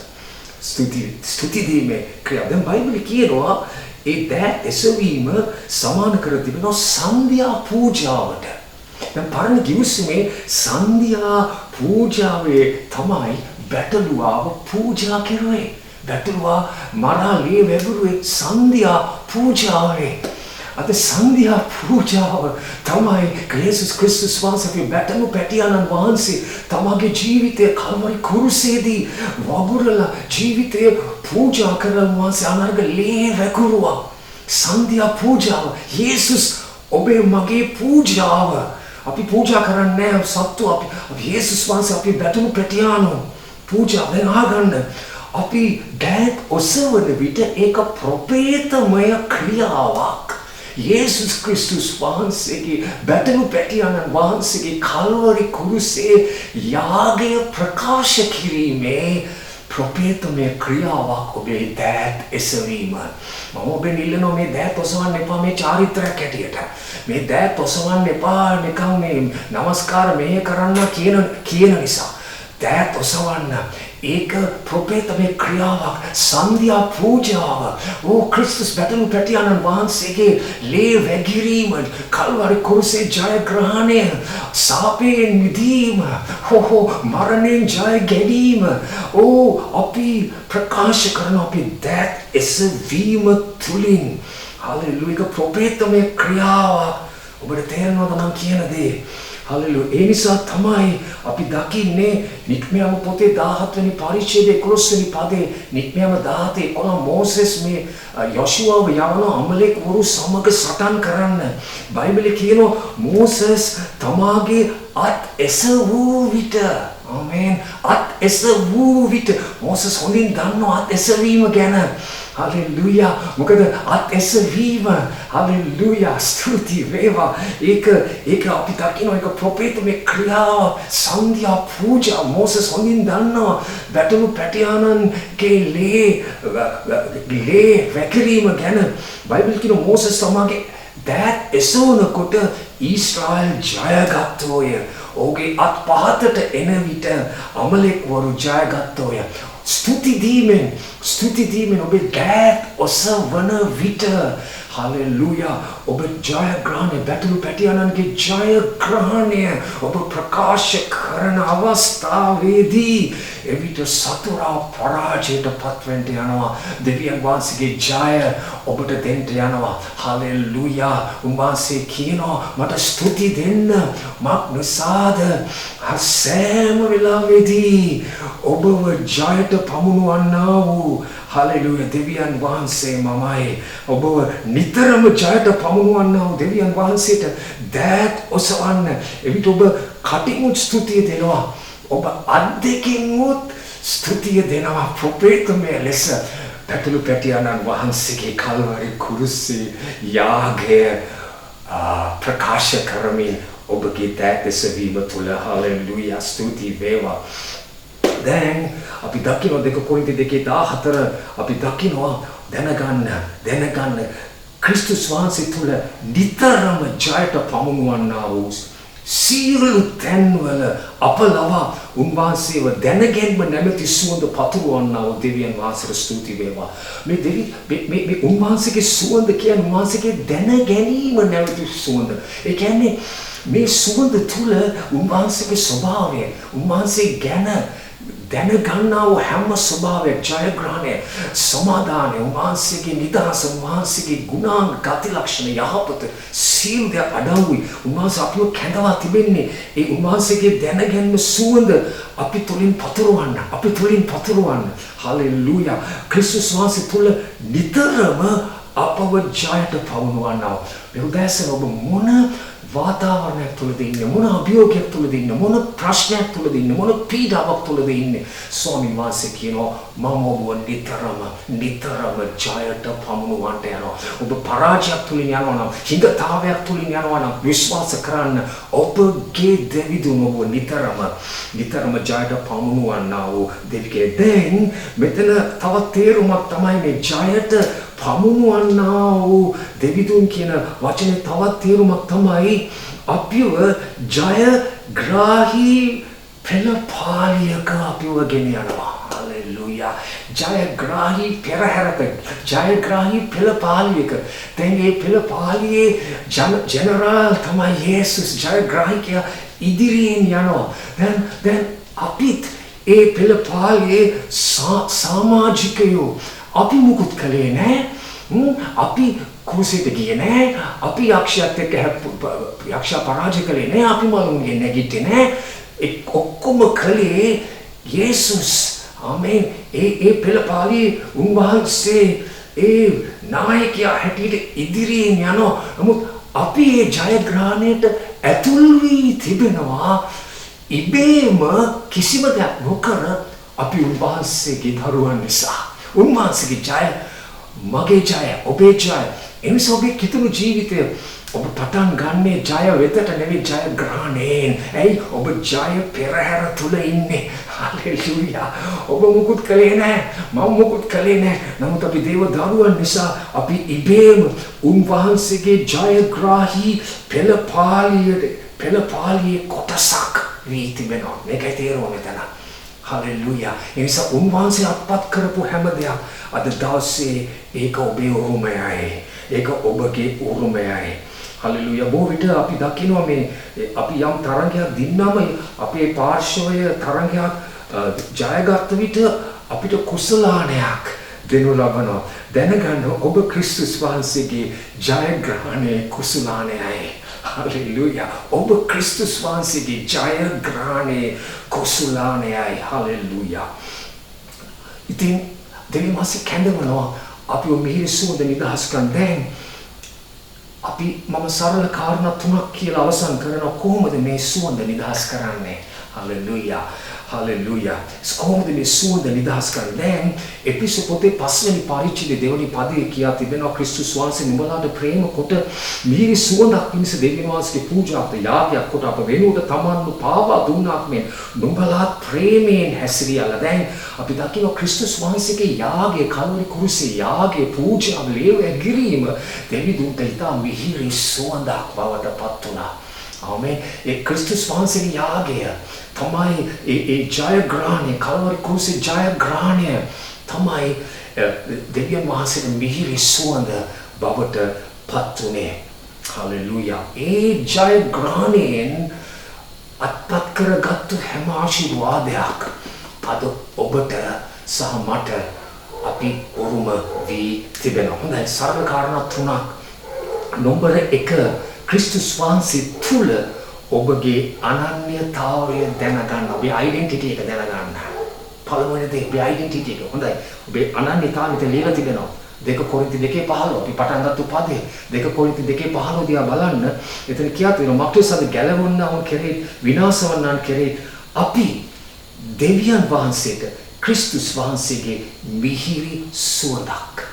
ස්තුති දීමේ ක්‍රියාව. දැන් බයිබලයේ කියනවා ඒ දෑ එසවීම සමාන කර තිබෙනවා සන්ධ්‍යා පූජාවට. දැන් පරණ කිව්සුමේ සන්ධ්‍යා පූජාවේ තමයි බැටළුවාව පූජා කෙරුවේ. බැටළුවා මරා ලේ වැගිරුවේ සන්ධ්‍යා පූජාවේ. අද සන්ධ්‍යා පූජාව තමයි යේසුස් ක්‍රිස්තුස් වහන්සේ බැටළු පැටියාණන් වහන්සේ තමගේ ජීවිතය කල්වරි කුරුසේදී වගුරලා ජීවිතය පූජා කරන වහන්සේ අනර්ග ලේ වැගිරුවා. සන්ධ්‍යා පූජාව යේසුස් ඔබේ මගේ පූජාව. අපි පූජා කරන්නේ නැහැ සත්තු. අපි යේසුස් වහන්සේ අපි බැටළු පැටියාණන් පූජා වෙනගන්න. අපි දෑත් ඔසවන විට ඒක ප්‍රපේතමය ක්‍රියාවක්. යේසුස් ක්‍රිස්තුස් වහන්සේගේ බැටළු පැටියාණන් වහන්සේගේ කල්වරි කුරුසේ යාගය ප්‍රකාශ කිරීමේ ප්‍රපේතමය ක්‍රියාවක් ඔබේ දෑත් එසවීම. මම ඔබෙන් ඉල්ලනවා මේ දෑත් ඔසවන්න එපා මේ චාරිත්‍රාක් හැටියට. මේ දෑත් ඔසවන්න එපා නිකන් මේ නමස්කාර මෙහෙ කරන්න කියන නිසා. දෑත් ඔසවන්න ඒක ප්‍රපේතමය ක්‍රියාවක්. සන්ධ්‍යා පූජාව. ක්‍රිස්තුස් බැටළු පැටියාණන් වහන්සේගේ ලේ වැගිරීම, කල්වරි කුරුසේ ජයග්‍රහණය, සාපයෙන් මිදීම, මරණයෙන් ජය ගැනීම. අපි ප්‍රකාශ කරන අපි දෑත් එසවීම තුලින් හලෙලූයා ප්‍රපේතමය ක්‍රියාවක්. ඔබට තේරෙනවද මම කියන දේ? හලෙලූයා. ඒ නිසා තමයි අපි දකින්නේ නික්මයම පොතේ 17 වෙනි පරිච්ඡේදයේ 11 වෙනි පදේ නික්මයම 17:11 මෝසෙස් මේ යොෂුවාව යවන අමලෙක් වරු සමග සටන් කරන්න. බයිබලයේ කියනවා මෝසෙස් තමාගේ අත් එසවූ විට ආමේන් අත් එසවූ විට මෝසෙස් හොඳින් දන්නවා අත් එසවීම ගැන. හලෙලූයා. මොකද අත් එසවීම හලෙලූයා ස්තුති වේවා. ඒක අපි දකින්න ඒක ප්‍රොපේතමය ක්‍රියාව. සන්ධ්‍යා පූජා මෝසෙස් හොඳින් දන්නවා බැටළු පැටියාණන්ගේ ලේ වැකිරීම ගැන. බයිබල් කියන මෝසෙස් තමගේ දෑත් එසවනකොට ඊශ්‍රායල් ජයගත්තෝය. ඔහුගේ අත් පහතට එන විට අමලෙක්වරු ජයගත්තෝය. ස්තුති දීමෙන් ඔබේ දෑත් ඔසවන විට හලෙලූයා ඔබ ජයග්‍රහණය බැටළු පැටියාණන්ගේ ජයග්‍රහණය ඔබ ප්‍රකාශ කරන අවස්ථාවේදී එවිට සතුරා පරාජයට පත්වෙන්න යනවා. දෙවියන් වහන්සේගේ ජය ඔබට දෙන්න යනවා. හලෙලූයා. උන්වහන්සේ කියනවා මට ස්තුති දෙන්න මක් නිසාද සෑම වෙලාවෙදී ඔබව ජයට පමුණුවන්නා වූ හලෙලූයා දෙවියන් වහන්සේ මමයි. ඔබව නිතරම ජයට පමුණුවන්නා වූ දෙවියන් වහන්සේට දෑත් ඔසවන්න. එවිට ඔබ කටින් ස්තුතිය දෙනවා. ඔබ අත් දෙකින් ස්තුතිය දෙනවා. ප්‍රපේතමය ලෙස බැටළු පැටියාණන් වහන්සේගේ කල්වරි කුරුසේ යාගය ප්‍රකාශ කරමින් ඔබගේ දෑත් එසවීම තුළ හලෙලූයා ස්තුති වේවා. දැන් අපි දකිනවා 2 කොරින්ති 2:14 අපි දකිනවා දැනගන්න ක්‍රිස්තුස් වහන්සේ තුළ නිතරම ජයට පමුණුවන්නා වූ සියලු තැන්වල අප ලවා උන්වහන්සේව දැනගැන්ම නැමැති සුවඳ පතුරවන්නා වූ දෙවියන් වහන්සේට ස්තුති වේවා. මේ උන්වහන්සේගේ සුවඳ කියන්නේ උන්වහන්සේගේ දැනගැනීම නැමැති සුවඳ. ඒ කියන්නේ මේ සුවඳ තුළ උන්වහන්සේගේ ස්වභාවය, උන්වහන්සේ ගැන දැනගන්නා වූ හැම ස්වභාවයක්, ජයග්‍රහණය, සමාදානය, උන්වහන්සේගේ නිදහස, උන්වහන්සේගේ ගුණාංග, ගති ලක්ෂණ, යහපත සියලු දේ අඩංගුයි. උන්වහන්සේ අපිව කැඳවා තිබෙන්නේ ඒ උන්වහන්සේගේ දැනගැන්ම සුවඳ අපි තුලින් පතුරවන්න. හලෙලූයා. ක්‍රිස්තුස් වහන්සේ තුල නිතරම අපව ජයට පමුණුවන්නා. මේ උදෑසන ඔබ මොන වාතාවරණයක් තුළද ඉන්නේ, මොන අභියෝගයක් තුළද ඉන්නේ, මොන ප්‍රශ්නයක් තුළද ඉන්නේ, මොන පීඩාවක් තුළද ඉන්නේ, ස්වාමීන් වහන්සේ කියනවා මම ඔබව නිතරම ජයට පමුණුවන්ට යනවා. ඔබ පරාජයක් තුලින් යනවා නම්, හිඟතාවයක් තුලින් යනවා නම් විශ්වාස කරන්න ඔබගේ දෙවිඳුන් ඔබ නිතරම ජයට පමුණුවන්නා වූ දෙවිගේ. දැන් මෙතන තවත් තේරුමක් තමයි මේ ජයට පමුණුවන්නා වූ දෙවිඳුන් කියන වචනේ තවත් තේරුමක් තමයි අපිව ජයග්‍රාහී පෙළපාලියක අපිව ගෙන යනවා. හලෙලූයා. ජයග්‍රාහී පෙරහැරක, ජයග්‍රාහී පෙළපාලියක. දැන් මේ පෙළපාලියේ ජෙනරල් තමයි යේසුස්. ජයග්‍රාහිකයා ඉදිරියෙන් යනවා. දැන් අපිත් ඒ පෙළපාලියේ සමාජිකයෝ අපි මුකුත් කළේ නැහැ. අපි කුසෙට ගියේ නැහැ. අපි යක්ෂයාත් එක්ක යක්ෂයා පරාජය කළේ නැහැ. අපි මලුන්ගේ නැගිට්ටේ නැහැ. ඒ ඔක්කොම කළේ යේසුස්. ආමේන්. ඒ පෙළපාලියේ උන්වහන්සේ ඒ නායකයා හැටියට ඉදිරියෙන් යනවා. නමුත් අපි ඒ ජයග්‍රහණයට ඇතුල් වී තිබෙනවා. ඉබේම කිසිම දෙයක් නොකර අපි උන්වහන්සේගේ දරුවන් නිසා. උන්වහන්සේගේ ජය මගේ ජය ඔබේ ජය. එනිසා ඔබේ කිතුණු ජීවිතය ඔබ පටන් ගන්නේ ජය වෙතට නෙවෙයි ජයග්‍රහණයෙන්. ඇයි ඔබ ජය පෙරහැර තුල ඉන්නේ. හලෙලූයා. ඔබ මුකුත් කළේ නැහැ. මම මුකුත් කළේ නැහැ. නමුත් අපි දේව දරුවන් නිසා අපි ඉබේම උන්වහන්සේගේ ජයග්‍රාහී පෙළපාලියේ කොටසක් වී තිබෙනවා. මේකයි තේරුම මෙතන. හලෙලූයා. ඒ නිසා උන්වහන්සේ අත්පත් කරපු හැම දෙයක් අද දවසේ ඒක ඔබේ උරුමයයි. ඒක ඔබගේ උරුමයයි. හලෙලූයා. බොහෝ විට අපි දකිනවා මේ අපි යම් තරංගයක් දින්නාම අපේ පාර්ශවය තරංගයක් ජයගත් විට අපිට කුසලානයක් දෙනු ලබනවා. දැනගන්න ඔබ ක්‍රිස්තුස් වහන්සේගේ ජයග්‍රහණයේ කුසලානයයි. Hallelujah. ඔබ ක්‍රිස්තුස් වහන්සේගේ ජයග්‍රහණයේ කුසලානයයි. Hallelujah. ඉතින් දෙවියන්සේ කැඳවනවා අපි මිහිරි සුවඳ නිදහස් කරන දැන් අපි මම සරල කාරණා තුනක් කියලා අවසන් කරනවා. කොහොමද මේ සුවඳ නිදහස් කරන්නේ? Hallelujah. Hallelujah. කොහොමද මේ සුවඳ නිදහස් කරන්නේ? දැන් එපිසෝ පොතේ 5 වෙනි පරිච්ඡේදයේ දෙවෙනි පදයේ කියා තිබෙනවා ක්‍රිස්තුස් වහන්සේ නුඹලාට ප්‍රේම කොට මිහිරි සුවඳක් පිණිස දෙවියන් වහන්සේගේ පූජාවට යාගයක් කොට අප වෙනුවට තමන්ව පාවා දුන්නාක් මෙන් නුඹලාත් ප්‍රේමයෙන් හැසිරියලා. දැන් අපි දකිනවා ක්‍රිස්තුස් වහන්සේගේ යාගය කල්වරි කුරුසේ යාගයේ පූජාව ලේව ඇගිරීම දෙවිදුන්ට ඉතා මිහිරි සුවඳක් බවට පත් වුණා. ආමේන්. ඒ ක්‍රිස්තුස් වහන්සේගේ යාගය තමයි ඒ ජයග්‍රහණය කල්වරි කුරුසේ ජයග්‍රහණය තමයි දෙවියන් වහන්සේට මිහිරි සුවඳ බවට පත් වුණේ. හලෙලූයා. ඒ ජයග්‍රහණයෙන් අත්පත් කරගත්තු හැම ආශිර්වාදයක් අද ඔබට සහ මට අපි උරුම වී තිබෙනවා. හොඳයි. සරල කාරණා තුනක්. නම්බර 1 ක්‍රිස්තුස් වහන්සේ තුල ඔබගේ අනන්‍යතාවය දැනගන්න. ඔබේ ඩෙන්ටිටි එක දැනගන්න. පළවෙනි දේ ඔබේ ඩෙන්ටිටි එක. හොඳයි. ඔබේ අනන්‍යතාවයට ලියලා තිබෙනවා. 2 කොරින්ති 2:15 අපි පටන් ගත්ත පදේ 2 කොරින්ති 2:15 දිහා බලන්න. එතන කියා තියෙනවා මක්ටසද ගැලවුණාම කෙරේ විනාශ වන්නන් කෙරේ අපි දෙවියන් වහන්සේට ක්‍රිස්තුස් වහන්සේගේ මිහිරි සුවඳක්.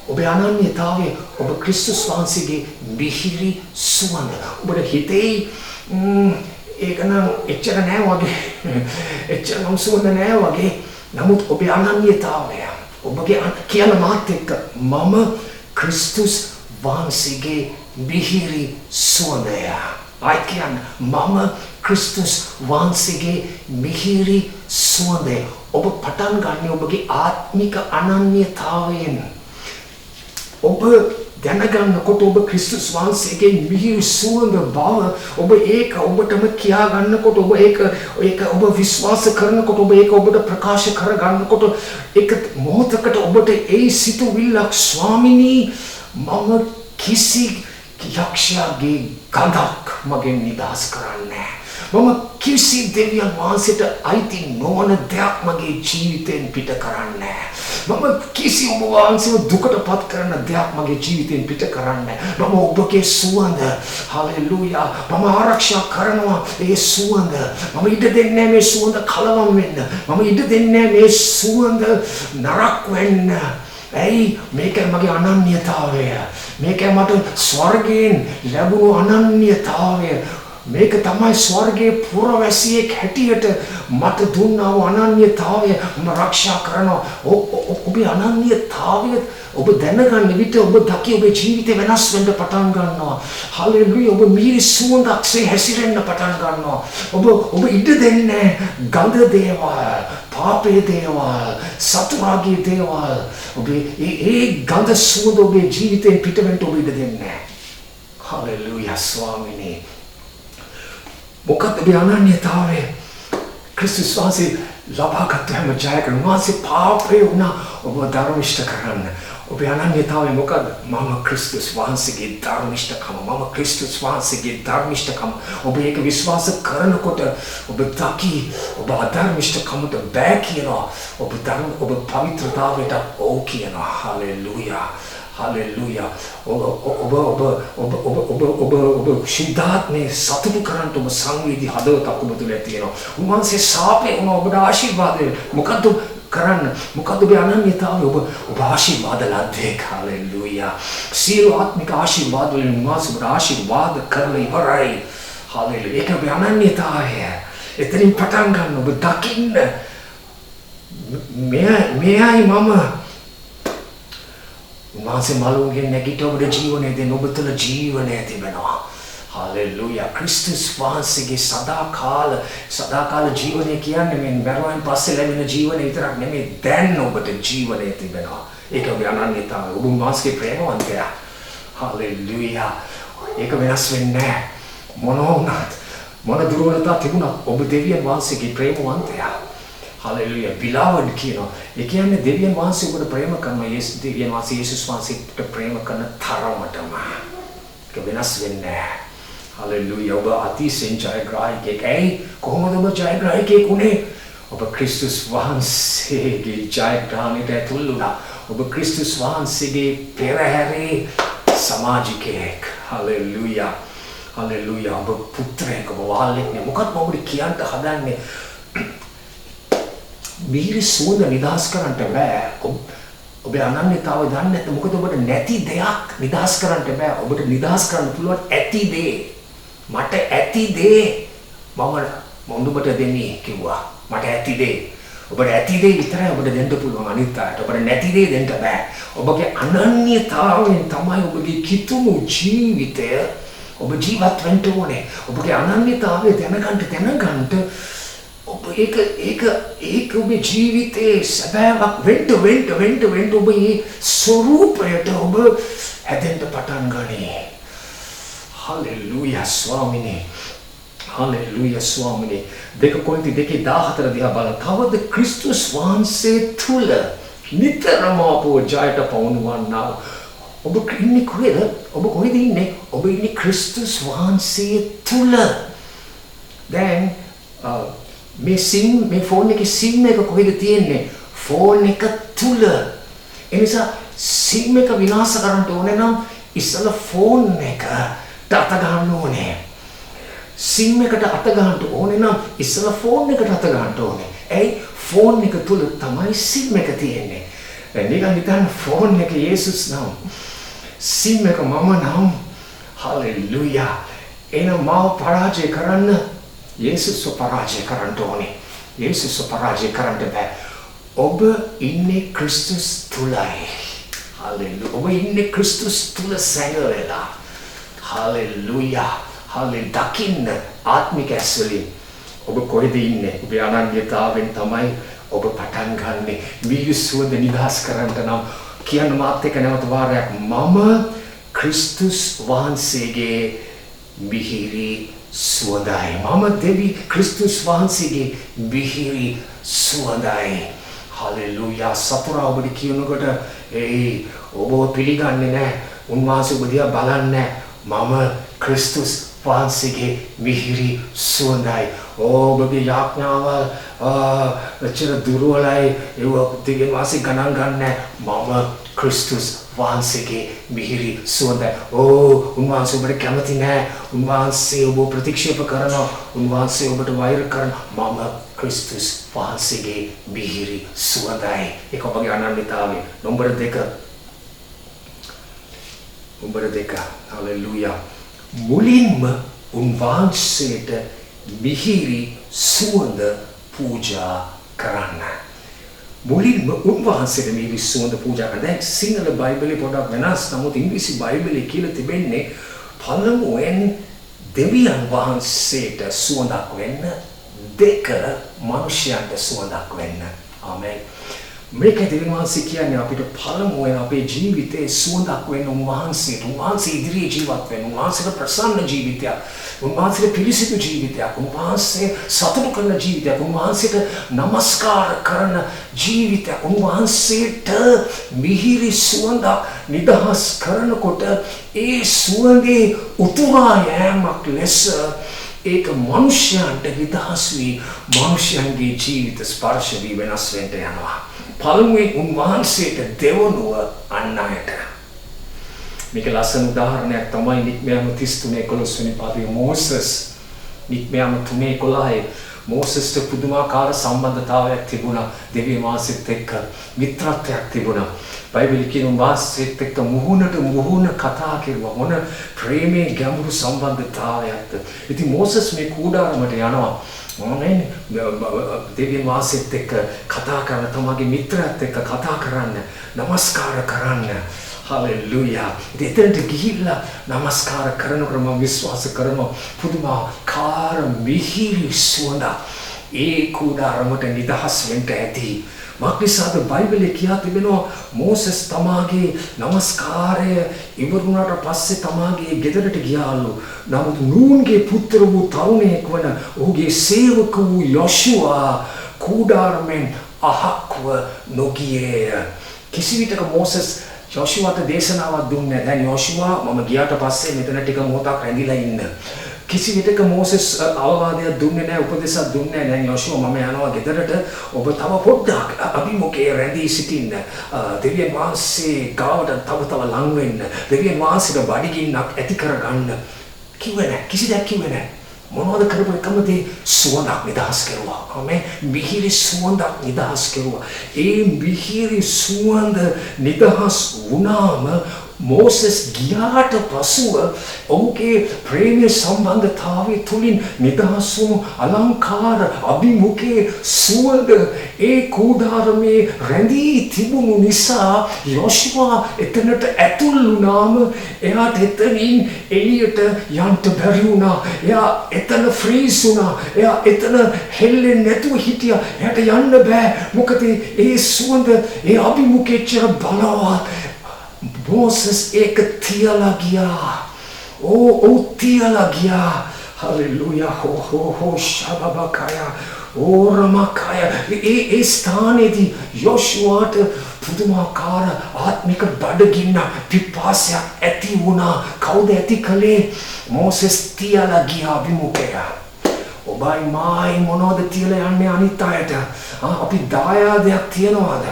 ඔබේ අනන්‍යතාවය ඔබ ක්‍රිස්තුස් වහන්සේගේ මිහිරි සුවඳ. ඔබට හිතේ ඒක නම් එච්චර නෑ වගේ. එච්චර නම් සුවඳ නෑ වගේ. නමුත් ඔබේ අනන්‍යතාවය ඔබගේ කියන මාත් එක්ක මම ක්‍රිස්තුස් වහන්සේගේ මිහිරි සුවඳය. I can මම ක්‍රිස්තුස් වහන්සේගේ මිහිරි සුවඳය. ඔබ පටන් ගන්න ඔබගේ ආත්මික අනන්‍යතාවයෙන්. ඔබ දැනගන්නකොට ඔබ ක්‍රිස්තුස් වහන්සේගේ මිහිරි සුවඳ බව ඔබ ඒක ඔබටම කියා ගන්නකොට ඔබ ඒක ඔබ විශ්වාස කරනකොට ඔබ ඒක ඔබට ප්‍රකාශ කර ගන්නකොට ඒක මොහොතකට ඔබට ඒ සිතුවිල්ලක් ස්වාමිනී මම කිසි යක්ෂයාගේ ගඳක් මගෙන් නිදහස් කරන්නේ මම කිසි දෙවියන් වහන්සේට අයිති නොවන දෙයක් මගේ ජීවිතෙන් පිට කරන්නේ මම කිසි ඔබ වහන්සේව දුකටපත් කරන දෙයක් මගේ ජීවිතෙන් පිට කරන්නේ මම ඔබගේ සුවඳ හලෙලූයා මම ආරක්ෂා කරනවා ඒ සුවඳ මම ඉඩ දෙන්නේ මේ සුවඳ කලවම් වෙන්න මම ඉඩ දෙන්නේ මේ සුවඳ නරක වෙන්න ඇයි මේක මගේ අනන්‍යතාවය මේක මට ස්වර්ගයෙන් ලැබුණු අනන්‍යතාවය මේක තමයි ස්වර්ගයේ පුරවැසියෙක් හැටියට මට දුන්නා වූ අනන්‍යතාවය මම ආරක්ෂා කරනවා ඔබේ අනන්‍යතාවය ඔබ දැනගන්න විට ඔබ දකි ඔබේ ජීවිතේ වෙනස් වෙන්න පටන් ගන්නවා හලෙලූයා ඔබ මිහිරි සුවඳක්සේ හැසිරෙන්න පටන් ගන්නවා ඔබ ඉඩ දෙන්නේ ගඳ දේවල් පාපේ දේවල් සතුරාගේ දේවල් ඔබේ ඒ ගඳ සුවඳ ඔබේ ජීවිතේ පිට වෙන්න ඔබ ඉඩ දෙන්නේ හලෙලූයා ස්වාමිනේ මොකක්ද මේ අනන්‍යතාවය ක්‍රිස්තුස් වහන්සේ ලබාගත් හැම ජයග්‍රහණයක්ම උන්වහන්සේ පාපේ වුණා ඔබ ධර්මිෂ්ඨ කරන්න. ඔබේ අනන්‍යතාවය මොකද? මම ක්‍රිස්තුස් වහන්සේගේ ධර්මිෂ්ඨකම. මම ක්‍රිස්තුස් වහන්සේගේ ධර්මිෂ්ඨකම. ඔබ ඒක විශ්වාස කරනකොට ඔබ දකි ඔබ අධර්මිෂ්ඨකමට බෑ කියනවා. ඔබ පවිත්‍රතාවයට ඕ කියනවා. හලෙලූයා. Hallelujah. ඔබ ශුද්ධාත්මේ සතුටු කරන්න ඔබ සංවේදී හදවතක් ඔබ තුළ තියෙනවා. උන්වහන්සේ ශාපේ වුණ ඔබට ආශිර්වාදය. මොකද්ද කරන්න? මොකද්ද ඔබේ අනන්‍යතාවය? ඔබ ආශිර්වාද ලද්දේ. Hallelujah. සියලු ආත්මික ආශිර්වාද වලින් උන්වහන්සේ ඔබට ආශිර්වාද කරලා ඉවරයි. Hallelujah. ඒක ඔබේ අනන්‍යතාවය. එතනින් පටන් ගන්න ඔබ දකින්න මෙයයි මම උන්වහන්සේ මළුන්ගෙන් නැගිට ඔබට ජීවනය දෙන්න ඔබ තුළ ජීවනය තිබෙනවා. හලෙලූයා. ක්‍රිස්තුස් වහන්සේගේ සදාකාල ජීවනය කියන්නේ මේ මරණයෙන් පස්සේ ලැබෙන ජීවනය විතරක් නෙමෙයි, දැන් ඔබට ජීවනය තිබෙනවා. ඒක ඔබේ අනන්‍යතාවය. ඔබ උන්වහන්සේගේ ප්‍රේමවන්තයා. හලෙලූයා. ඒක වෙනස් වෙන්නේ නැහැ. මොන වුණත් මොන දුර්වලතා තිබුණත් ඔබ දෙවියන් වහන්සේගේ ප්‍රේමවන්තයා. Hallelujah. Beloved කියනවා. ඒ කියන්නේ දෙවියන් වහන්සේ ඔබට ප්‍රේම කරනවා. දෙවියන් වහන්සේ යේසුස් වහන්සේට ප්‍රේම කරන තරමටම. ඒක වෙනස් වෙන්නේ නැහැ. Hallelujah. ඔබ අතිශයින් ජයග්‍රාහකයෙක්. ඇයි? කොහොමද ඔබ ජයග්‍රාහකයෙක් උනේ? ඔබ ක්‍රිස්තුස් වහන්සේගේ ජයග්‍රහණයට ඇතුල් වුණා. ඔබ ක්‍රිස්තුස් වහන්සේගේ පෙරහැරේ සමාජිකයෙක්. Hallelujah. Hallelujah. ඔබ පුත්‍රයෙක්, ඔබ වාල්ලෙක් නේ. මොකක්ද ඔබට කියන්න හදන්නේ? මිහිරි සුවඳ නිදහස් කරන්න බෑ. ඔබේ අනන්‍යතාවය දන්නේ නැත්නම් මොකද ඔබට නැති දෙයක් නිදහස් කරන්න බෑ. ඔබට නිදහස් කරන්න පුළුවන් ඇති දේ. මට ඇති දේ මම ඔබට දෙන්නේ කිව්වා. මට ඇති දේ. ඔබට ඇති දේ විතරයි ඔබට දෙන්න පුළුවන් අනිත් අයට. ඔබට නැති දේ දෙන්න බෑ. ඔබගේ අනන්‍යතාවයෙන් තමයි ඔබගේ කිතුණු ජීවිතය ඔබ ජීවත් වෙන්න ඕනේ. ඔබගේ අනන්‍යතාවය දැනගන්න ඔබ ඒක ඔබේ ජීවිතේ සැබෑවක් වෙන්න ඔබේ ස්වරූපයට ඔබ හැදෙන්න පටන් ගනී. හලෙලූයා ස්වාමිනේ. හලෙලූයා ස්වාමිනේ. 2 කොරින්ති 2:14 දිහා බලන්න. තවද ක්‍රිස්තුස් වහන්සේ තුල නිතරම අපව ජයට පවුනවන්නා. ඔබ ඉන්නේ කොහෙද? ඔබ කොහෙද ඉන්නේ? ඔබ ඉන්නේ ක්‍රිස්තුස් වහන්සේ තුල. දැන් මේ ෆෝන් එකේ සිම් එක කොහෙද තියෙන්නේ? ෆෝන් එක තුල. එනිසා සිම් එක විනාශ කරන්න ඕනේ නම් ඉස්සෙල්ලා ෆෝන් එකට අත ගන්න ඕනේ. සිම් එකට අත ගන්න ඕනේ නම් ඉස්සෙල්ලා ෆෝන් එකට අත ගන්න ඕනේ. ඇයි? ෆෝන් එක තුල තමයි සිම් එක තියෙන්නේ. දැන් නිකන් හිතන්න ෆෝන් එක යේසුස් නම්, සිම් එක මම නම්. හලෙලූයා. එන මාව පරාජය කරන්න යේසුස්ව පරාජය කරන්න ඕනේ. යේසුස්ව පරාජය කරන්න බෑ. ඔබ ඉන්නේ ක්‍රිස්තුස් තුලයි. හලෙලූයා. ඔබ ඉන්නේ ක්‍රිස්තුස් තුල සැඟවෙලා. හලෙලූයා. දකින්න ආත්මික ඇස්වලින් ඔබ කොහෙද ඉන්නේ? ඔබේ අනන්‍යතාවෙන් තමයි ඔබ පටන් ගන්නෙ. මිහිරි සුවඳ නිදහස් කරන්න නම් කියන්න මාත් එක්ක නැවත වාරයක්. මම ක්‍රිස්තුස් වහන්සේගේ මිහිරි සුවඳයි. මම දෙවි ක්‍රිස්තුස් වහන්සේගේ මිහිරි සුවඳයි. හලෙලූයා. සතුරා ඔබට කියනකොට ඔබ පිළිගන්නේ නැහැ. උන්වහන්සේ ඔබ දිහා බලන්නේ නැහැ. මම ක්‍රිස්තුස් වහන්සේගේ මිහිරි සුවඳයි. ඔබගේ යාඥාවල් එච්චර දුර්වලයි. ඒව දෙවියන් වහන්සේ ගණන් ගන්නෑ. මම ක්‍රිස්තුස් වහන්සේගේ මිහිරි සුවඳයි. උන්වහන්සේ ඔබට කැමති නෑ. උන්වහන්සේ ඔබ ප්‍රතික්ෂේප කරනවා. උන්වහන්සේ ඔබට වෛර කරනවා. මම ක්‍රිස්තුස් වහන්සේගේ මිහිරි සුවඳයි. ඒක ඔබගේ අනන්‍යතාවය. නම්බර 2. හලෙලූයා. මුලින්ම උන්වහන්සේට මිහිරි සුවඳ පූජා කරන්න. මුලින්ම උන්වහන්සේට මිහිරි සුවඳ පූජා කරන්න. දැන් සිංහල බයිබලේ පොඩක් වෙනස්. නමුත් ඉංග්‍රීසි බයිබලේ කියලා තිබෙන්නේ පළමුවෙන් දෙවියන් වහන්සේට සුවඳක් වෙන්න, 2 මනුෂ්‍යයන්ට සුවඳක් වෙන්න. ආමෙන්. මේක දෙවියන් වහන්සේ කියන්නේ අපිට පළමුවෙන් අපේ ජීවිතේ සුවඳක් වෙන උන්වහන්සේ ඉදිරියේ ජීවත් වෙන උන්වහන්සේට ප්‍රසන්න ජීවිතයක්, උන්වහන්සේට පිළිසිදු ජීවිතයක්, උන්වහන්සේ සතුටු කරන ජීවිතයක්, උන්වහන්සේට නමස්කාර කරන ජීවිතයක්, උන්වහන්සේට මිහිරි සුවඳක් නිදහස් කරනකොට ඒ සුවඳේ උතුරා යෑමක් ලෙස ඒක මනුෂ්‍යයන්ට නිදහස් වී මනුෂ්‍යයන්ගේ ජීවිත ස්පර්ශ වී වෙනස් වෙන්න යනවා. පළමුවෙන් උන්වහන්සේට දෙවනුව අන් අයට. මේක ලස්සන උදාහරණයක් තමයි නික්මයම 33:11 වෙනි පාඩේ මෝසස්. නික්මයම 3:11 මෝසස්ට පුදුමාකාර සම්බන්ධතාවයක් තිබුණා දෙවියන් වහන්සේත් එක්ක, මිත්‍රත්වයක් තිබුණා. බයිබලයේ කියන උන්වහන්සේත් එක්ක මුහුණ කතා කෙරුවා. මොන ප්‍රේමයේ ගැඹුරු සම්බන්ධතාවයක්ද. ඉතින් මෝසස් මේ කූඩාරමට යනවා. මොනේ දෙවියන් වහන්සේත් එක්ක කතා කරන, තමගේ මිත්‍රයත් එක්ක කතා කරන්න, නමස්කාර කරන්න. හලෙලූයා. එතනට ගිහිල්ලා නමස්කාර කරනකොට මම විශ්වාස කරනවා පුදුමාකාර මිහිරි සුවඳ ඒ කුඩාරමට නිදහස් වෙන්න ඇති. මාක්නිසාද බයිබලයේ කියා තිබෙනවා මෝසස් තමාගේ නමස්කාරය ඉවරුණාට පස්සේ තමාගේ ගෙදරට ගියාලු. නමුත් නූන්ගේ පුත්‍ර වූ තරුණයෙක් වන ඔහුගේ සේවක වූ යොෂුවා කුඩාරමෙන් අහක්ව නොගියේය. කිසි විටක මෝසස් යොෂුවාට දේශනාවක් දුන්නේ නැහැ. දැන් යොෂුවා මම ගියාට පස්සේ මෙතන ටික මොහොතක් රැඳිලා ඉන්න. කිසි විටක මෝසස් අවවාදයක් දුන්නේ නැහැ, උපදේශයක් දුන්නේ නැහැ. දැන් යොෂුවා මම යනවා ගෙදරට, ඔබ තව පොඩ්ඩක් අභිමුඛයේ රැඳී සිටින්න. දෙවියන් වහන්සේ ගාවට තව ලං වෙන්න. දෙවියන් වහන්සේට බඩගින්නක් ඇති කරගන්න කිව්වේ නැහැ. කිසි දෙයක් කිව්වේ නැහැ. මොනවද කරපු එකම දේ සුවඳක් නිදහස් කෙරුවා. ආමෙන්. මිහිරි සුවඳක් නිදහස් කෙරුවා. ඒ මිහිරි සුවඳ නිදහස් වුණාම මෝසස් ගියාට පසුව ඔහුගේ ප්‍රේමයේ සම්බන්ධතාවය තුලින් නිදහස් වුණු අලංකාර අභිමුඛයේ සුවඳ ඒ කුඩාරමේ රැඳී තිබුණු නිසා යොෂුවා එතනට ඇතුල් වුණාම එයාට එතනින් එළියට යන්න බැරි වුණා. එයා එතන ෆ්‍රීස් වුණා. එයා එතන හෙල්ලෙන්නේ නැතුව හිටියා. එයාට යන්න බෑ. මොකද ඒ සුවඳ ඒ අභිමුඛයේ බලවත්. මෝසස් ඒක තියලා ගියා. ඕ තියලා ගියා. හලෙලූයා. හෝ ශබබකය. ඕරමකය. ඒ ස්ථානයේදී යොෂුවාට පුදුමාකාර ආත්මික බඩගින්න පිපාසයක් ඇති වුණා. කවුද ඇති කළේ? මෝසස් තියලා ගියා විමුඛය. ඔබයි මායි මොනවද තියලා යන්නේ අනිත් අයට? අපි දායාදයක් තියනවාද?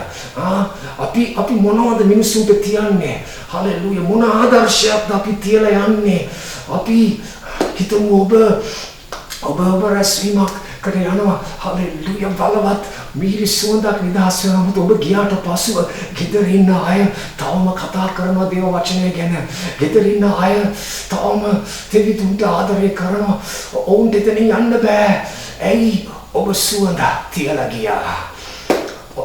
අපි මොනවද මිනිස්සුන්ට තියන්නේ? හලෙලූයා. මොන ආදර්ශයක්ද අපි තියලා යන්නේ? අපි හිතමු ඔබ රැස්වීමකට යනවා. හලෙලූයා. බලවත් මිහිරි සුවඳක් නිදහස් වෙනමුත් ඔබ ගියාට පසුව ගෙදර ඉන්න අය තවම කතා කරනවා දේව වචනය ගැන. ගෙදර ඉන්න අය තවම දෙවිතුන්ට ආදරය කරනවා. ඔවුන්ට එතනින් යන්න බෑ. ඇයි? ඔබ සුවඳ තියලා ගියා.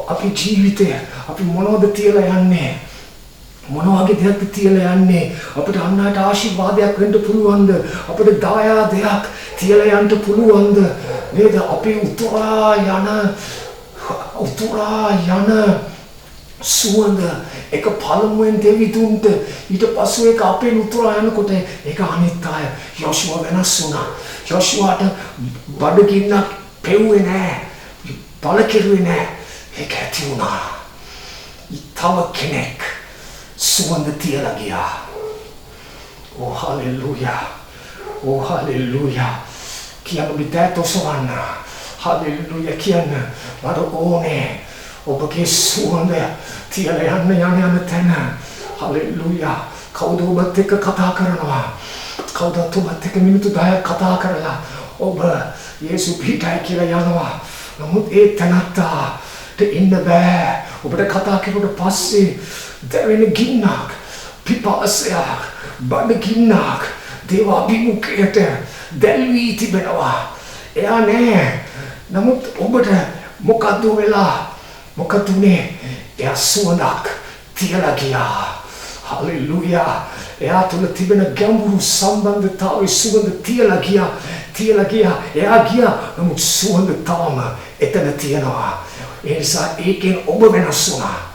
අපි ජීවිතේ අපි මොනවද තියලා යන්නේ? මොන වගේ දෙයක්ද තියලා යන්නේ? අපිට අන්නට ආශිර්වාදයක් වෙන්න පුළුවන්ද? අපිට දායාදයක් තියලා යන්න පුළුවන්ද? නේද? අපි උතුරා යන සුවඳ එක පළමුවෙන් දෙවිතුන්ට, ඊට පස්සේ ඒක අපේ උතුරා යනකොට ඒක අනිත් අය. යොෂුවා වෙනස් වුණා. යොෂුවාට බඩගින්නක් පෙව්වේ නැහැ. බල කෙරුවේ නැහැ. ඒක ඇති වුණා. තව කෙනෙක් සුවඳ තියලා ගියා. ඕ හලෙලූයා. ඕ හලෙලූයා. කියන්න බිතට ඔසවන්න. හලෙලූයා කියන්න. මට ඕනේ ඔබගේ සුවඳ තියලා යන්න තැන. හලෙලූයා. කවුද ඔබත් එක්ක කතා කරනවා? කවුද ඔබත් එක්ක මිනිත්තු 10ක් කතා කරලා ඔබ යේසු පිටයි කියලා යනවා. නමුත් ඒ තැනට ඉන්න බෑ. ඔබට කතා කරුවට පස්සේ දැවෙන ගින්නක්, පිපාසයක්, බඩගින්නක් දේව අභිමුඛයට දැල්වී තිබෙනවා. එයා නෑ. නමුත් ඔබට මොකද්ද වෙලා? මොකද උනේ? එයා සුවඳක් තියලා ගියා. හලෙලූයා. එයා තුල තිබෙන ගැඹුරු සම්බන්ධතාවය සුවඳ තියලා ගියා. එයා ගියා. නමුත් සුවඳ තාම එතන තියෙනවා. ඒ නිසා ඒකෙන් ඔබ වෙනස් වුණා.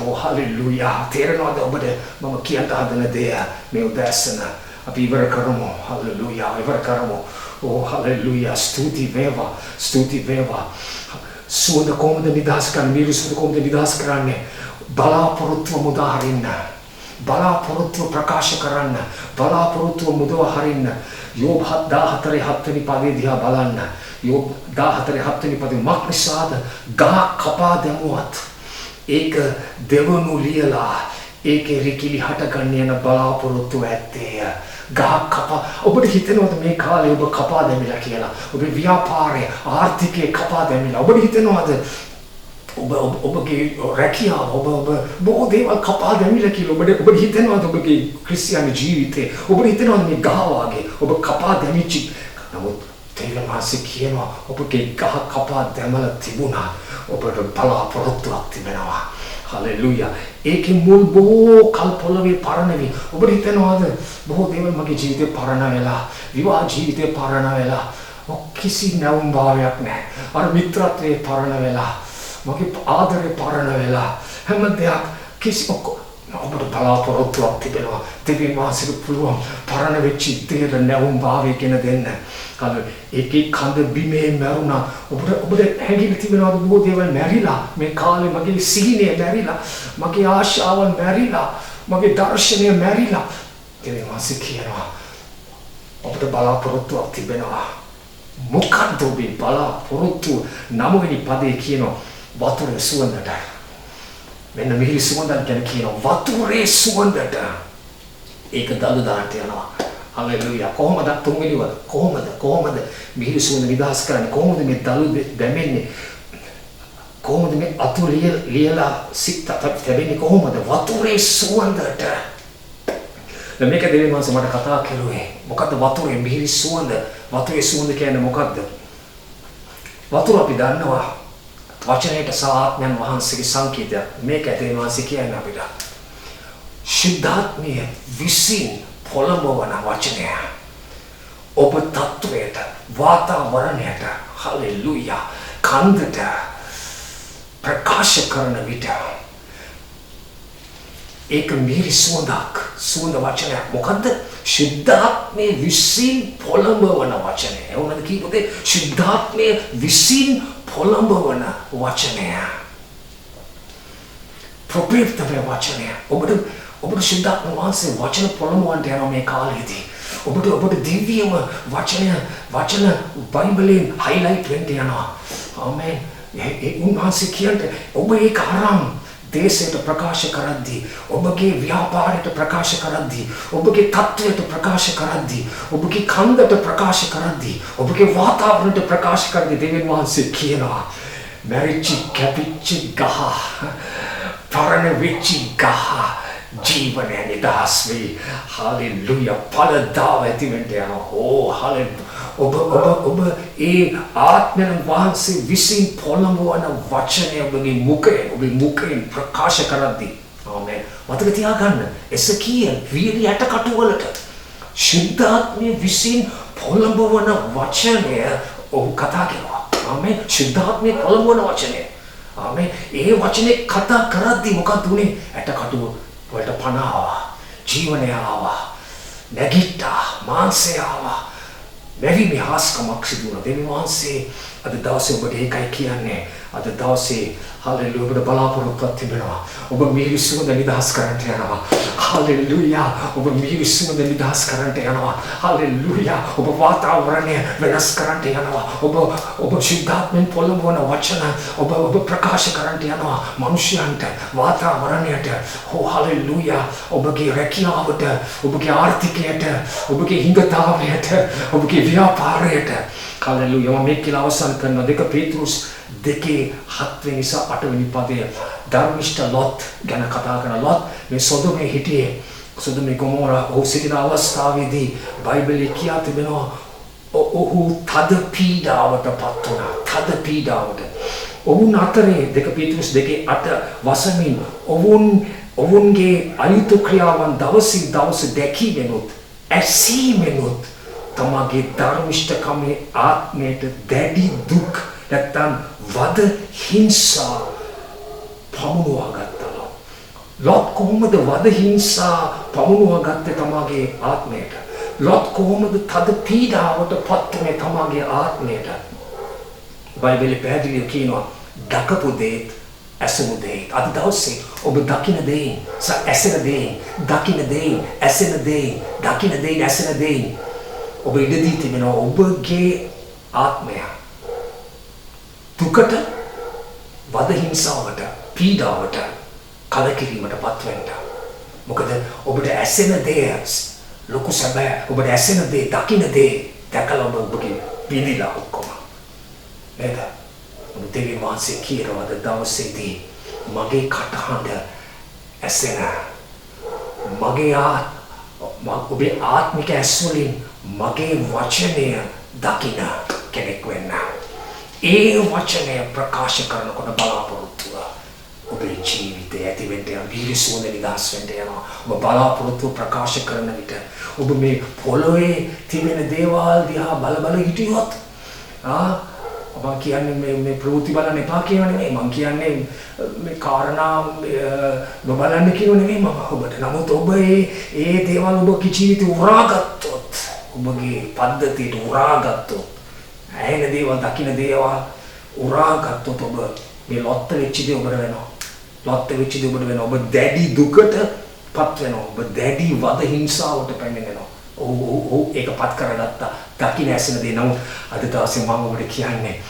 Oh hallelujah. තේරෙනවද ඔබට මම කියන්න හදන දේ මේ උදෑසන අපි ඉවර කරමු. hallelujah. ඉවර කරමු. Oh hallelujah. ස්තුති වේවා. ස්තුති වේවා. සුවඳ කොහොමද නිදහස් කරන්නේ? මිහිරි සුවඳ කොහොමද නිදහස් කරන්නේ? බලාපොරොත්තුව මුදා හරින්න. බලාපොරොත්තුව ප්‍රකාශ කරන්න. බලාපොරොත්තුව මුදව හරින්න. යෝබ 14:7 වෙනි පදේ දිහා බලන්න. යෝබ 14:7 වෙනි පදේ මක් නිසාද ගහ කපා දැමුවත් ඒක දෙවනු ලියලා ඒකේ රිකිලි හටගන්න යන බලාපොරොත්තුව ඇත්තේ. ගහ කපා ඔබට හිතෙනවද මේ කාලේ ඔබ කපා දැමිලා කියලා? ඔබේ ව්‍යාපාරය ආර්ථිකය කපා දැමිලා. ඔබට හිතෙනවද ඔබගේ රැකියාව ඔබ බොහෝ දේවල් කපා දැමිලා කියලා? ඔබට හිතෙනවද ඔබගේ ක්‍රිස්තියානි ජීවිතේ ඔබට හිතෙනවද මේ ගහ වාගේ ඔබ කපා දැමිච්චි? නමුත් තේරෙන්නේ කියනවා ඔබගේ ගහ කපා දැමලා තිබුණා. ඔබට බලාපොරොත්තුවක් තිබෙනවා. හලෙලුයා. ඒකේ මුල් බොහෝ කල් පොළවේ පරණවි. ඔබට හිතෙනවද බොහෝ දේවල් මගේ ජීවිතේ පරණ වෙලා, විවාහ ජීවිතේ පරණ වෙලා, කිසි නැවුම් භාවයක් නැහැ. අර මිත්‍රත්වයේ පරණ වෙලා, මගේ ආදරේ පරණ වෙලා, හැම දෙයක් කිසි ඔබට බලාපොරොත්තුවක් තිබෙනවා. දෙවියන් වහන්සේට පුළුවන් පරණ වෙච්ච දේට නැවුම් භාවයකින් දෙන්න. ඒකේ කඳ බිමේ මැරුණා. ඔබට හැඟීම තිබෙනවද බොහෝ දේවල් මැරිලා? මේ කාලේ මගේ සිහිනය මැරිලා, මගේ ආශාවන් මැරිලා, මගේ දර්ශනය මැරිලා. දෙවියන් වහන්සේ කියනවා ඔබට බලාපොරොත්තුවක් තිබෙනවා. මොකක්ද ඔබේ බලාපොරොත්තුව? 9 වෙනි පදේ කියනවා වතුරේ සුවඳට. මෙන්න මිහිරි සුවඳක් ගැන කියනවා. වතුරේ සුවඳට. ඒක දළු දාට යනවා. හලෙලුයා. කොහොමද තුන්වෙනි වද? කොහොමද මිහිරි සුවඳ නිදහස් කරන්නේ? කොහොමද මේ දළු දැමෙන්නේ? කොහොමද මේ අතු ලියලා සිත් තැබෙන්නේ? කොහොමද වතුරේ සුවඳට? දැන් මේක දෙවියන් වහන්සේ මට කතා කරුවේ. මොකද්ද වතුරේ මිහිරි සුවඳ? වතුරේ සුවඳ කියන්නේ මොකද්ද? වතුර අපි දන්නවා වචනයට සහ ආත්මයන් වහන්සේගේ සංකේතයක්. මේක දෙවියන් වහන්සේ කියන්නේ අපිට. ශුද්ධාත්මය විසින් පොළඹවන වචනය ඔබ තත්වයට, වාතාවරණයට, හලෙලුයා, කන්දට ප්‍රකාශ කරන විට ඒක මිහිරි සුවඳක්, සුවඳ වචනයක්. මොකද්ද? ශුද්ධාත්මය විසින් පොළඹවන වචනය. ඕනද කීපදේ? ශුද්ධාත්මය විසින් පොළඹවන වචනය. ප්‍රපේක්තව වචනය. ඔබට ශුද්ධාත්ම වහන්සේ වචන පොළඹවන්න යනවා මේ කාලෙදී. ඔබට දිව්‍යම වචන බයිබලෙන් highlight වෙන්න යනවා. ආමෙන්. ඒ උන්වහන්සේ කියන්නේ ඔබ ඒක අරන් දේශයට ප්‍රකාශ කරද්දී, ඔබගේ ව්‍යාපාරයට ප්‍රකාශ කරද්දී, ඔබගේ තත්ත්වයට ප්‍රකාශ කරද්දී, ඔබගේ කන්දට ප්‍රකාශ කරද්දී, ඔබගේ වාතාවරණයට ප්‍රකාශ කරද්දී දෙවියන් වහන්සේ කියනවා මැරිච්ච කැපිච්ච ගහ, පරණ වෙච්ච ගහ ජීවනය නිදහස් වේ. හලෙලුයා. ඵලදාව ඇති වෙන්න යනවා. ඕ හලෙලුයා. ඔබ ඒ ආත්මයන් වහන්සේ විසින් පොළඹවන වචනය ඔබේ මුඛයෙන් ප්‍රකාශ කරද්දී. ආමෙන්. මතක තියාගන්න. එසකීය වීර්ය යටකටු වලට ශුද්ධාත්මය විසින් පොළඹවන වචනය ඔහු කතා කරනවා. ආමෙන්. ශුද්ධාත්මය පොළඹවන වචනය. ආමෙන්. ඒ වචනේ කතා කරද්දී මොකද උනේ? යටකටු වලට පණ ආවා. ජීවනය ආවා. නැගිට්ටා. මාංශය ආවා. මෙවි මිහාස්කමක් සිදු වුණා. දෙවියන් වහන්සේ අද දවසේ ඔබට ඒකයි කියන්නේ. අද දවසේ හලෙලුයා ඔබට බලාපොරොත්තුවක් තිබෙනවා. ඔබ මිහිරි සුවඳ නිදහස් කරන්නට යනවා. හලෙලුයා. ඔබ මිහිරි සුවඳ නිදහස් කරන්නට යනවා. හලෙලුයා. ඔබ වාතාවරණය වෙනස් කරන්නට යනවා. ඔබ ශුද්ධාත්මෙන් පොළඹවන වචන ඔබ ප්‍රකාශ කරන්නට යනවා. මිනිසයන්ට, වාතාවරණයට. හලෙලුයා. ඔබගේ රැකියාවට, ඔබගේ ආර්ථිකයට, ඔබගේ හිඟතාවයට, ඔබගේ ව්‍යාපාරයට. හලෙලුයා. මේක කියලා අවසන් කරන 2 පේතෘස් 2:7 සහ 8 පදය ධර්මිෂ්ඨ ලොත් ගැන කතා කරන ලොත් මේ සොදොමේ හිටියේ. සොදොමේ ගොමෝරා ඔහු සිටින අවස්ථාවේදී බයිබලයේ කියා තිබෙනවා ඔහු තද පීඩාවට පත් වුණා. තද පීඩාවට. ඔවුන් අතරේ 2 පේතෘස් 2:8 වසමින් ඔවුන්ගේ අයුතු ක්‍රියාවන් දවසින් දවස දැකීමෙනුත් ඇසීමෙනුත් තමගේ ධර්මිෂ්ඨකමේ ආත්මයට දැඩි දුක් නැත්තම් වද හිංසා පමුණුවා ගත්තා. ලොත් කොහොමද වද හිංසා පමුණුවා ගත්තේ තමාගේ ආත්මයට? ලොත් කොහොමද තද පීඩාවට පත් වුනේ තමාගේ ආත්මයට? බයිබලයේ පැහැදිලිව කියනවා දකපු දේත් ඇසෙන දේත්. අද දවසේ ඔබ දකින දේන්, ඇසෙන දේන්, දකින දේන්, ඇසෙන දේන්, දකින දේන්, ඇසෙන දේන් ඔබ ඉඩදී තිබෙනවා ඔබගේ ආත්මය දුකට, වද හිංසාවට, පීඩාවට, කලකිරීමට පත්වෙන්න. මොකද ඔබට ඇසෙන දේ ලොකු සැබෑ, ඔබට ඇසෙන දේ, දකින දේ දැකලා ඔබගේ පිළිලා ඔක්කොම නේද? ඔබ දෙවියන් වහන්සේ කියනවාද දවසේදී මගේ කටහඬ ඇසෙන, මගේ ඔබේ ආත්මික ඇස් වලින් මගේ වචනය දකින කෙනෙක් වෙන්න. ඒ වචනය ප්‍රකාශ කරනකොට බලාපොරොත්තුව ඔබේ ජීවිතය ඇතිවෙන්න යන වීරසුවඳ නිදහස් වෙන්න යනවා. ඔබ බලාපොරොත්තු ප්‍රකාශ කරන විට ඔබ මේ පොළොවේ තිබෙන දේවල් දිහා බල හිටියොත් මම කියන්නේ මේ ප්‍රවෘත්ති බලන්න එපා කියව නෙමෙයි. මම කියන්නේ මේ කාරණා නොබලන්න කියව නෙමෙයි මම ඔබට. නමුත් ඔබ ඒ දේවල් ඔබගේ ජීවිතේ උරාගත්තොත්, ඔබගේ පද්ධතියට උරාගත්තොත්, ඇහෙන දේවල්, දකින දේවල් උරාගත්තොත් ඔබ මේ ලොත්ත වෙච්ච දේ ඔබට වෙනවා. ලොත්ත වෙච්ච දේ ඔබට වෙනවා. ඔබ දැඩි දුකට පත් වෙනවා. ඔබ දැඩි වද හිංසාවට පැමිණෙනවා. ඔව් ඒක පත් කරගත්තා. දකින ඇසෙන දේ. නමුත් අද දවසේ මම ඔබට කියන්නේ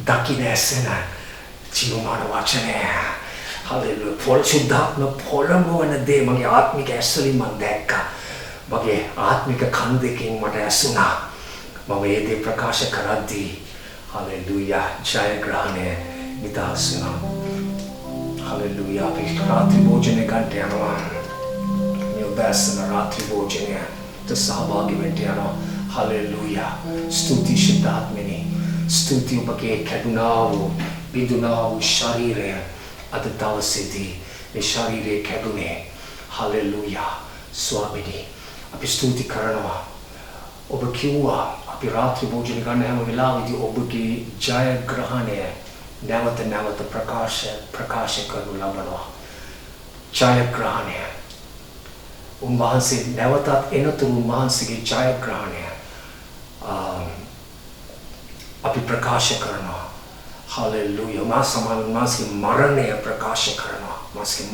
දකින ඇසෙන ජීවමාන වචනය. හලෙලුයා. පොල්සුද්ධාත්ම පොළඹවන දේ මගේ ආත්මික ඇස් වලින් මම දැක්කා. මගේ ආත්මික කන් දෙකෙන් මට ඇසුණා. මම ඒ දේ ප්‍රකාශ කරද්දී හලෙලුයා ජයග්‍රහණය නිදහස් වුණා. හලෙලුයා. අපි රාත්‍රී භෝජනය ගන්න යනවා. මේ උදෑසන රාත්‍රී භෝජනයට සහභාගී වෙන්න යනවා. හලෙලුයා. ස්තුති ශුද්ධාත්මනේ. ස්තුති ඔබගේ කැඩුනා වූ, බිඳුනා වූ ශරීරය අද දවසේදී මේ ශරීරය කැඩුනේ. හලෙලුයා. ස්වාමීනි අපි ස්තුති කරනවා. ඔබ කිව්වා අපි රාත්‍රී භෝජන ගන්න හැම වෙලාවෙදී ඔබගේ ජයග්‍රහණය නැවත නැවත ප්‍රකාශ කරනු ලබනවා. ජයග්‍රහණය. උන්වහන්සේ නැවතත් එනතුරු උන්වහන්සේගේ ජයග්‍රහණය අපි ප්‍රකාශ කරනවා. හලෙලුයා. උන්වහන්සේගේ මරණය ප්‍රකාශ කරනවා. උන්වහන්සේගේ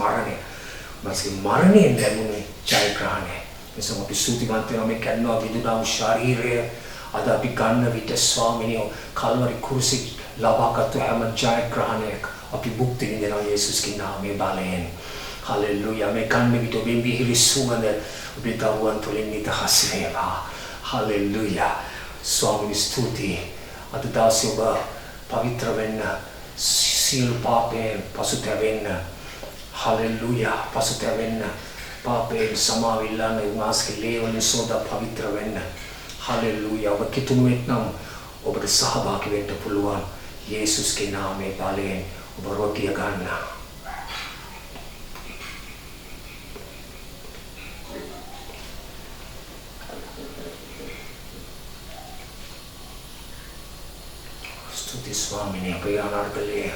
මරණයෙන් ලැබුණේ ජයග්‍රහණය. එසම අපි ස්තුතිවන්ත වෙනවා මේ කැඩෙනවා බිඳුනා වූ ශරීරය අද අපි ගන්න විට ස්වාමීනි කල්වරි කුරුසි ලබාගත් හැම ජයග්‍රහණයක් අපි භුක්ති විඳිනවා යේසුස්ගේ නාමයේ බලයෙන්. හලෙලුයා. මේ ගන්න විට ඔබේ මිහිරි සුවඳ ඔබේ දරුවන් තුළින් නිදහස් වේවා. හලෙලුයා. ස්වාමීනි ස්තුතියි. අද දවසේ ඔබ පවිත්‍ර වෙන්න, සියලු පාපයෙන් පසුතැවෙන්න. හලෙලුයා. පසුතැවෙන්න, පාපයෙන් සමාව ඉල්ලන්න, උන්වහන්සේගේ ලේ වලින් සෝදා පවිත්‍ර වෙන්න. හලෙලුයා. ඔබ කිතුණුවෙක් නම් ඔබට සහභාගී වෙන්න පුළුවන්. යේසුස්ගේ නාමයේ බලයෙන් ඔබ රොටිය ගන්න. ස්තුති ස්වාමීනි. අපේ අනාර්ගලේ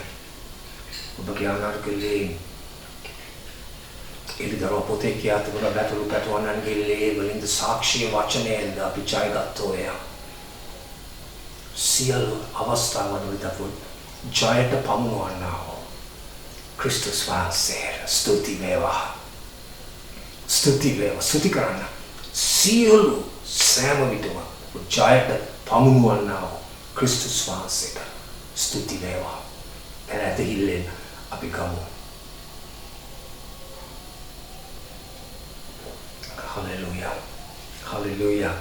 ඔබගේ අනාර්ගලේ එළිදරව් පොතේ කියා තිබුණ බැටළු පැටවන්නන්ගේ ලේ වලින්ද සාක්ෂි වචනයෙන්ද අපි ජයගත්තෝය. සියලු අවස්ථාවන් වලදී ජයට පමුණවන්නා වූ ක්‍රිස්තුස් වහන්සේ ස්තුති වේවා. ස්තුති වේවා. ස්තුති කරන්න. සියලු සෑම විටම ජයට පමුණවන්නා වූ ක්‍රිස්තුස් වහන්සේට ස්තුති වේවා. එනැතිහිල්ලෙන් අපි ගමු. Hallelujah. Hallelujah.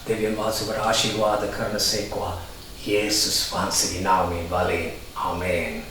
දෙවියන් වහන්සේ ආශිර්වාද කරන සේකවා. යේසුස් වහන්සේගේ නාමයෙන් බලයෙන්. ආමේන්.